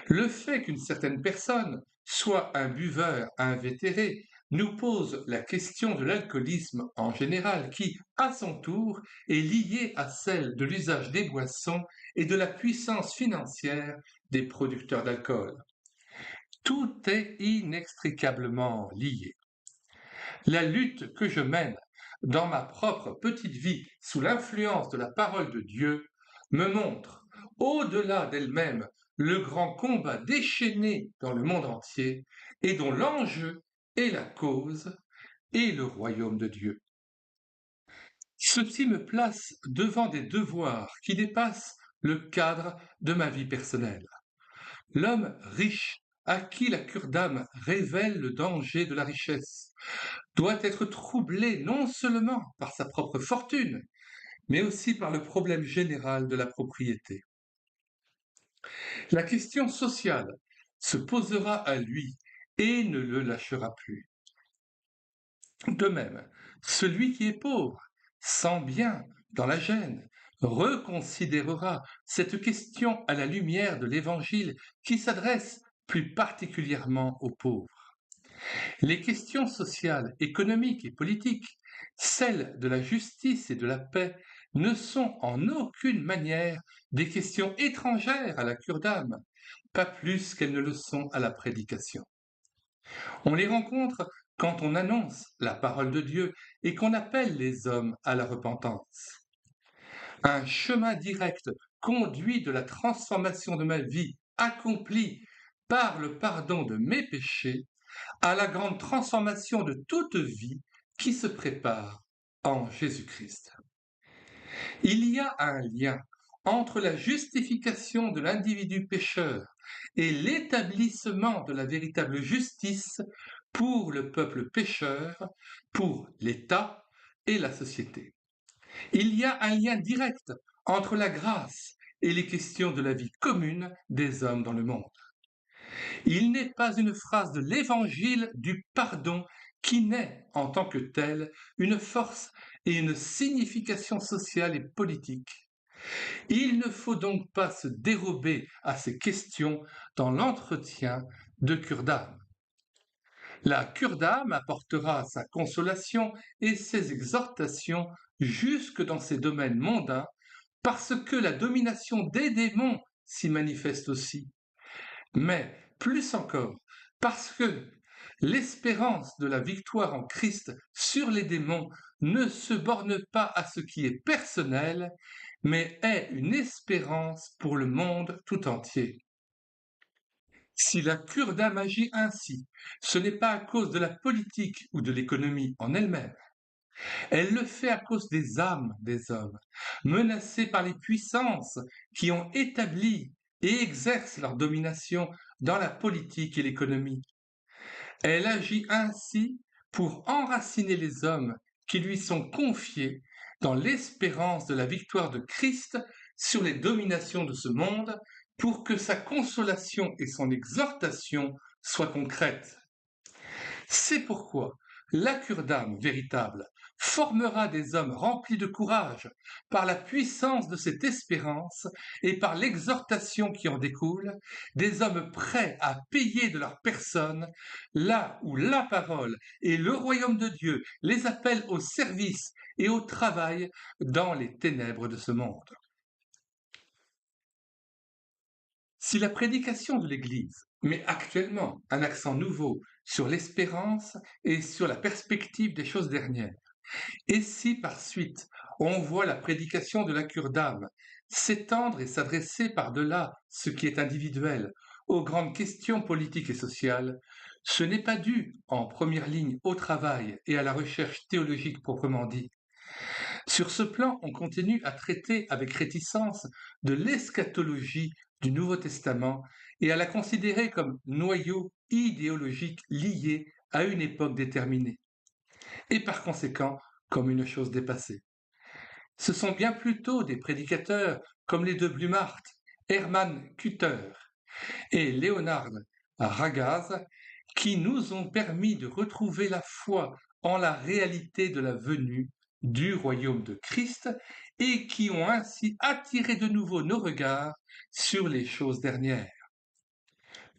Le fait qu'une certaine personne soit un buveur invétéré nous pose la question de l'alcoolisme en général, qui, à son tour, est liée à celle de l'usage des boissons et de la puissance financière des producteurs d'alcool. Tout est inextricablement lié. La lutte que je mène dans ma propre petite vie sous l'influence de la parole de Dieu me montre, au-delà d'elle-même, le grand combat déchaîné dans le monde entier et dont l'enjeu est la cause et le royaume de Dieu. Ceci me place devant des devoirs qui dépassent le cadre de ma vie personnelle. L'homme riche, à qui la cure d'âme révèle le danger de la richesse, doit être troublé non seulement par sa propre fortune, mais aussi par le problème général de la propriété. La question sociale se posera à lui et ne le lâchera plus. De même, celui qui est pauvre, sans bien, dans la gêne, reconsidérera cette question à la lumière de l'Évangile qui s'adresse plus particulièrement aux pauvres. Les questions sociales, économiques et politiques, celles de la justice et de la paix, ne sont en aucune manière des questions étrangères à la cure d'âme, pas plus qu'elles ne le sont à la prédication. On les rencontre quand on annonce la parole de Dieu et qu'on appelle les hommes à la repentance. Un chemin direct conduit de la transformation de ma vie accomplie par le pardon de mes péchés à la grande transformation de toute vie qui se prépare en Jésus-Christ. Il y a un lien entre la justification de l'individu pécheur et l'établissement de la véritable justice pour le peuple pécheur, pour l'État et la société. Il y a un lien direct entre la grâce et les questions de la vie commune des hommes dans le monde. Il n'est pas une phrase de l'évangile du pardon qui naît en tant que telle une force et une signification sociale et politique. Il ne faut donc pas se dérober à ces questions dans l'entretien de cure d'âme. La cure d'âme apportera sa consolation et ses exhortations jusque dans ces domaines mondains, parce que la domination des démons s'y manifeste aussi. Mais plus encore, parce que l'espérance de la victoire en Christ sur les démons ne se borne pas à ce qui est personnel, mais est une espérance pour le monde tout entier. Si la cure d'âme agit ainsi, ce n'est pas à cause de la politique ou de l'économie en elle-même. Elle le fait à cause des âmes des hommes, menacés par les puissances qui ont établi et exercent leur domination dans la politique et l'économie. Elle agit ainsi pour enraciner les hommes qui lui sont confiés dans l'espérance de la victoire de Christ sur les dominations de ce monde, pour que sa consolation et son exhortation soient concrètes. C'est pourquoi la cure d'âme véritable formera des hommes remplis de courage par la puissance de cette espérance et par l'exhortation qui en découle, des hommes prêts à payer de leur personne là où la parole et le royaume de Dieu les appellent au service et au travail dans les ténèbres de ce monde. Si la prédication de l'Église met actuellement un accent nouveau sur l'espérance et sur la perspective des choses dernières, et si par suite on voit la prédication de la cure d'âme s'étendre et s'adresser par-delà ce qui est individuel aux grandes questions politiques et sociales, ce n'est pas dû en première ligne au travail et à la recherche théologique proprement dit. Sur ce plan, on continue à traiter avec réticence de l'eschatologie du Nouveau Testament et à la considérer comme noyau idéologique lié à une époque déterminée, et par conséquent comme une chose dépassée. Ce sont bien plutôt des prédicateurs comme les deux Blumhardt, Hermann Kutter et Leonhard Ragaz qui nous ont permis de retrouver la foi en la réalité de la venue du royaume de Christ et qui ont ainsi attiré de nouveau nos regards sur les choses dernières.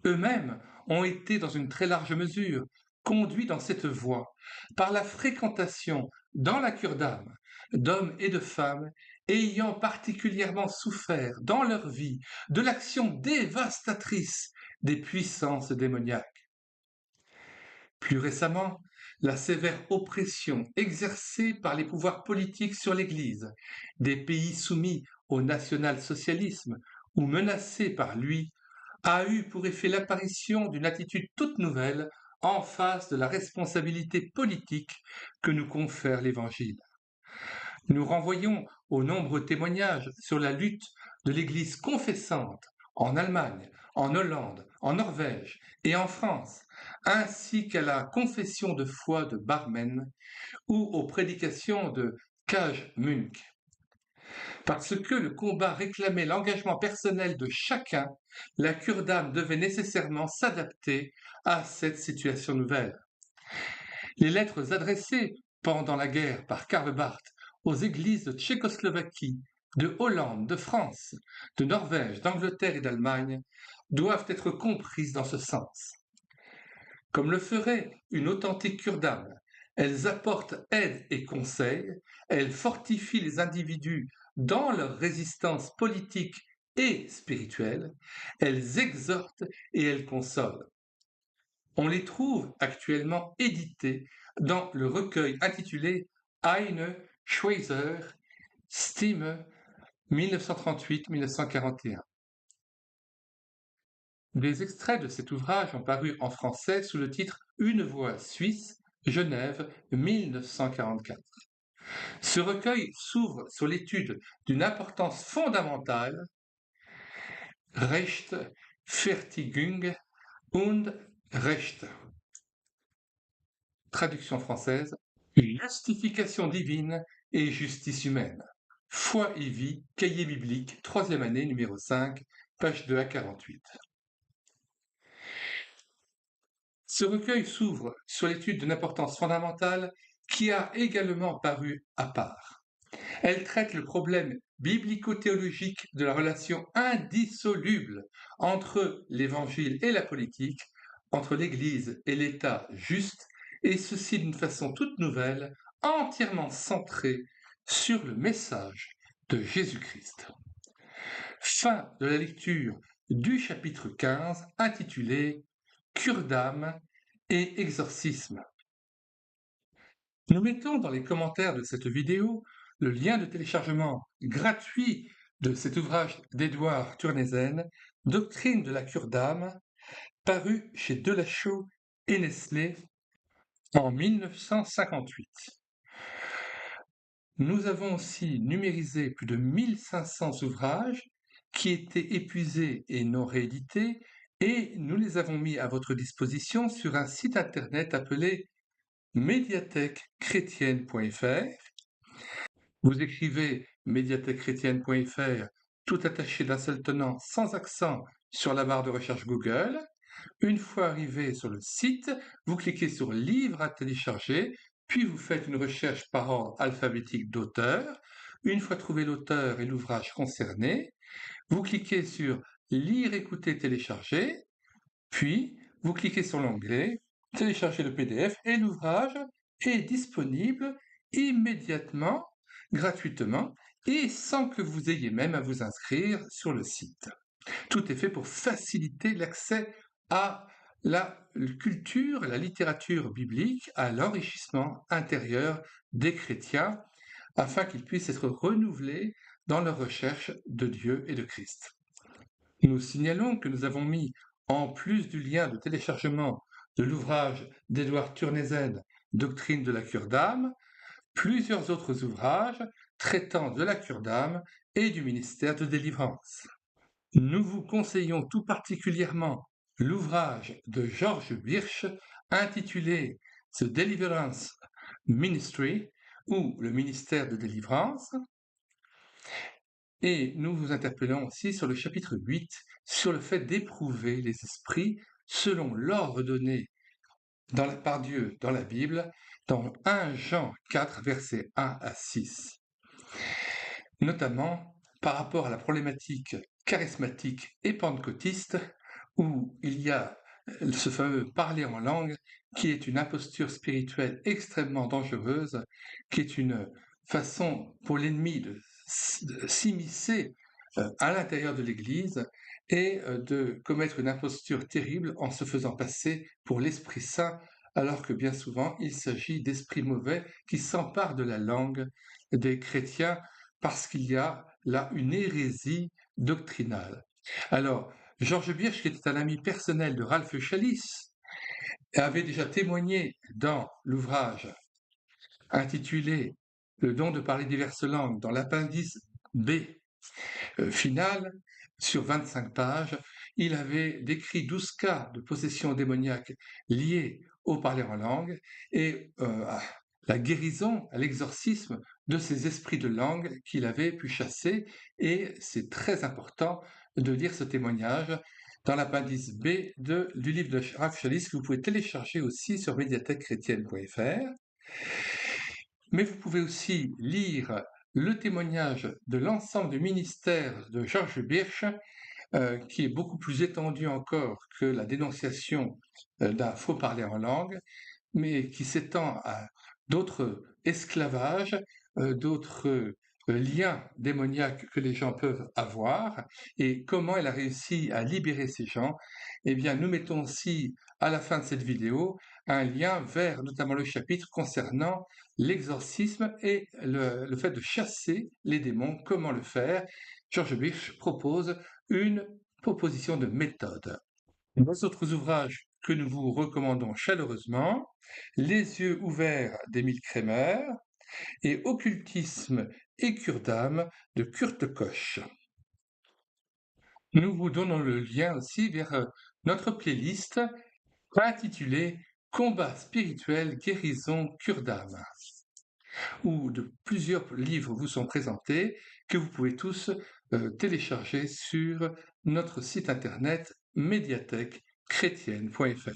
Eux-mêmes ont été dans une très large mesure conduits dans cette voie par la fréquentation dans la cure d'âme d'hommes et de femmes ayant particulièrement souffert dans leur vie de l'action dévastatrice des puissances démoniaques. Plus récemment, la sévère oppression exercée par les pouvoirs politiques sur l'Église, des pays soumis au national-socialisme ou menacés par lui, a eu pour effet l'apparition d'une attitude toute nouvelle en face de la responsabilité politique que nous confère l'Évangile. Nous renvoyons aux nombreux témoignages sur la lutte de l'Église confessante en Allemagne, en Hollande, en Norvège et en France, ainsi qu'à la confession de foi de Barmen ou aux prédications de Kaj Munk. Parce que le combat réclamait l'engagement personnel de chacun, la cure d'âme devait nécessairement s'adapter à cette situation nouvelle. Les lettres adressées pendant la guerre par Karl Barth aux églises de Tchécoslovaquie, de Hollande, de France, de Norvège, d'Angleterre et d'Allemagne doivent être comprises dans ce sens. Comme le ferait une authentique cure d'âme, elles apportent aide et conseil, elles fortifient les individus dans leur résistance politique et spirituelle, elles exhortent et elles consolent. On les trouve actuellement édités dans le recueil intitulé Eine Schweizer Stimme 1938-1941. Des extraits de cet ouvrage ont paru en français sous le titre Une voix suisse, Genève 1944. Ce recueil s'ouvre sur l'étude d'une importance fondamentale, Rechtfertigung und Recht. Traduction française, justification divine et justice humaine. Foi et vie, cahier biblique, 3e année, numéro 5, page 2 à 48. Ce recueil s'ouvre sur l'étude d'une importance fondamentale qui a également paru à part. Elle traite le problème biblico-théologique de la relation indissoluble entre l'Évangile et la politique, entre l'Église et l'État juste, et ceci d'une façon toute nouvelle, entièrement centrée sur le message de Jésus-Christ. Fin de la lecture du chapitre 15 intitulé Cure d'âme et exorcisme. Nous mettons dans les commentaires de cette vidéo le lien de téléchargement gratuit de cet ouvrage d'Édouard Turnezen, Doctrine de la cure d'âme, paru chez Delachaux et Nestlé en 1958. Nous avons aussi numérisé plus de 1500 ouvrages qui étaient épuisés et non réédités, et nous les avons mis à votre disposition sur un site internet appelé médiathèquechrétienne.fr. Vous écrivez médiathèquechrétienne.fr, tout attaché d'un seul tenant, sans accent, sur la barre de recherche Google. Une fois arrivé sur le site, vous cliquez sur Livre à télécharger, puis vous faites une recherche par ordre alphabétique d'auteur. Une fois trouvé l'auteur et l'ouvrage concerné, vous cliquez sur Lire, écouter, télécharger, puis vous cliquez sur l'onglet Télécharger le PDF et l'ouvrage est disponible immédiatement, gratuitement, et sans que vous ayez même à vous inscrire sur le site. Tout est fait pour faciliter l'accès à la culture, la littérature biblique, à l'enrichissement intérieur des chrétiens, afin qu'ils puissent être renouvelés dans leur recherche de Dieu et de Christ. Nous signalons que nous avons mis, en plus du lien de téléchargement de l'ouvrage d'Édouard Turnezen, Doctrine de la cure d'âme, plusieurs autres ouvrages traitant de la cure d'âme et du ministère de délivrance. Nous vous conseillons tout particulièrement l'ouvrage de George Birch intitulé The Deliverance Ministry ou le ministère de délivrance. Et nous vous interpellons aussi sur le chapitre 8 sur le fait d'éprouver les esprits selon l'ordre donné par Dieu dans la Bible, dans 1 Jean 4, versets 1 à 6. Notamment par rapport à la problématique charismatique et pentecôtiste, où il y a ce fameux parler en langue, qui est une imposture spirituelle extrêmement dangereuse, qui est une façon pour l'ennemi de s'immiscer à l'intérieur de l'Église et de commettre une imposture terrible en se faisant passer pour l'Esprit Saint, alors que bien souvent il s'agit d'esprits mauvais qui s'emparent de la langue des chrétiens parce qu'il y a là une hérésie doctrinale. Alors, George Birch, qui était un ami personnel de Ralph Chalice, avait déjà témoigné dans l'ouvrage intitulé Le don de parler diverses langues, dans l'appendice B final, sur 25 pages, il avait décrit 12 cas de possession démoniaque liés au parler en langue et à la guérison, à l'exorcisme de ces esprits de langue qu'il avait pu chasser. Et c'est très important de lire ce témoignage dans l'appendice B du livre de Ralph Chalice que vous pouvez télécharger aussi sur médiathèquechrétienne.fr. Mais vous pouvez aussi lire le témoignage de l'ensemble du ministère de George Birch, qui est beaucoup plus étendu encore que la dénonciation d'un faux parler en langue, mais qui s'étend à d'autres esclavages, d'autres liens démoniaques que les gens peuvent avoir, et comment elle a réussi à libérer ces gens. Eh bien, nous mettons aussi à la fin de cette vidéo un lien vers notamment le chapitre concernant l'exorcisme et le fait de chasser les démons, comment le faire. George Birch propose une proposition de méthode. Deux autres ouvrages que nous vous recommandons chaleureusement, Les yeux ouverts d'Émile Kremer et Occultisme et cure d'âme de Kurt Koch. Nous vous donnons le lien aussi vers notre playlist intitulée Combat spirituel, guérison, cure d'âme, où plusieurs livres vous sont présentés que vous pouvez tous télécharger sur notre site internet médiathèquechrétienne.fr.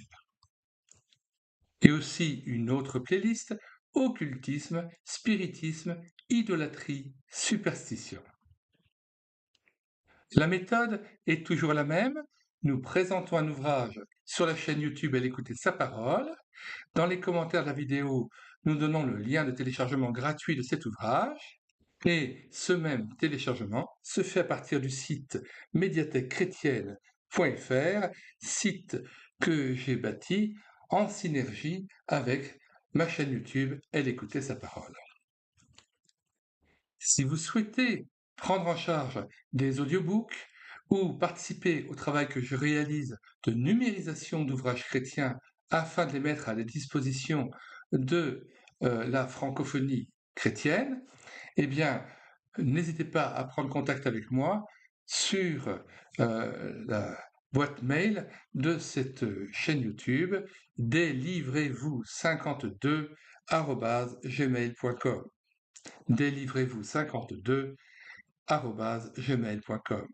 Et aussi une autre playlist, occultisme, spiritisme, idolâtrie, superstition. La méthode est toujours la même. Nous présentons un ouvrage sur la chaîne YouTube Elle écouter sa parole. Dans les commentaires de la vidéo, nous donnons le lien de téléchargement gratuit de cet ouvrage. Et ce même téléchargement se fait à partir du site médiathèquechrétienne.fr, site que j'ai bâti en synergie avec ma chaîne YouTube Elle écouter sa parole. Si vous souhaitez prendre en charge des audiobooks ou participer au travail que je réalise de numérisation d'ouvrages chrétiens afin de les mettre à la disposition de la francophonie chrétienne, eh bien, n'hésitez pas à prendre contact avec moi sur la boîte mail de cette chaîne YouTube, délivrez-vous52@gmail.com. délivrez-vous52@gmail.com.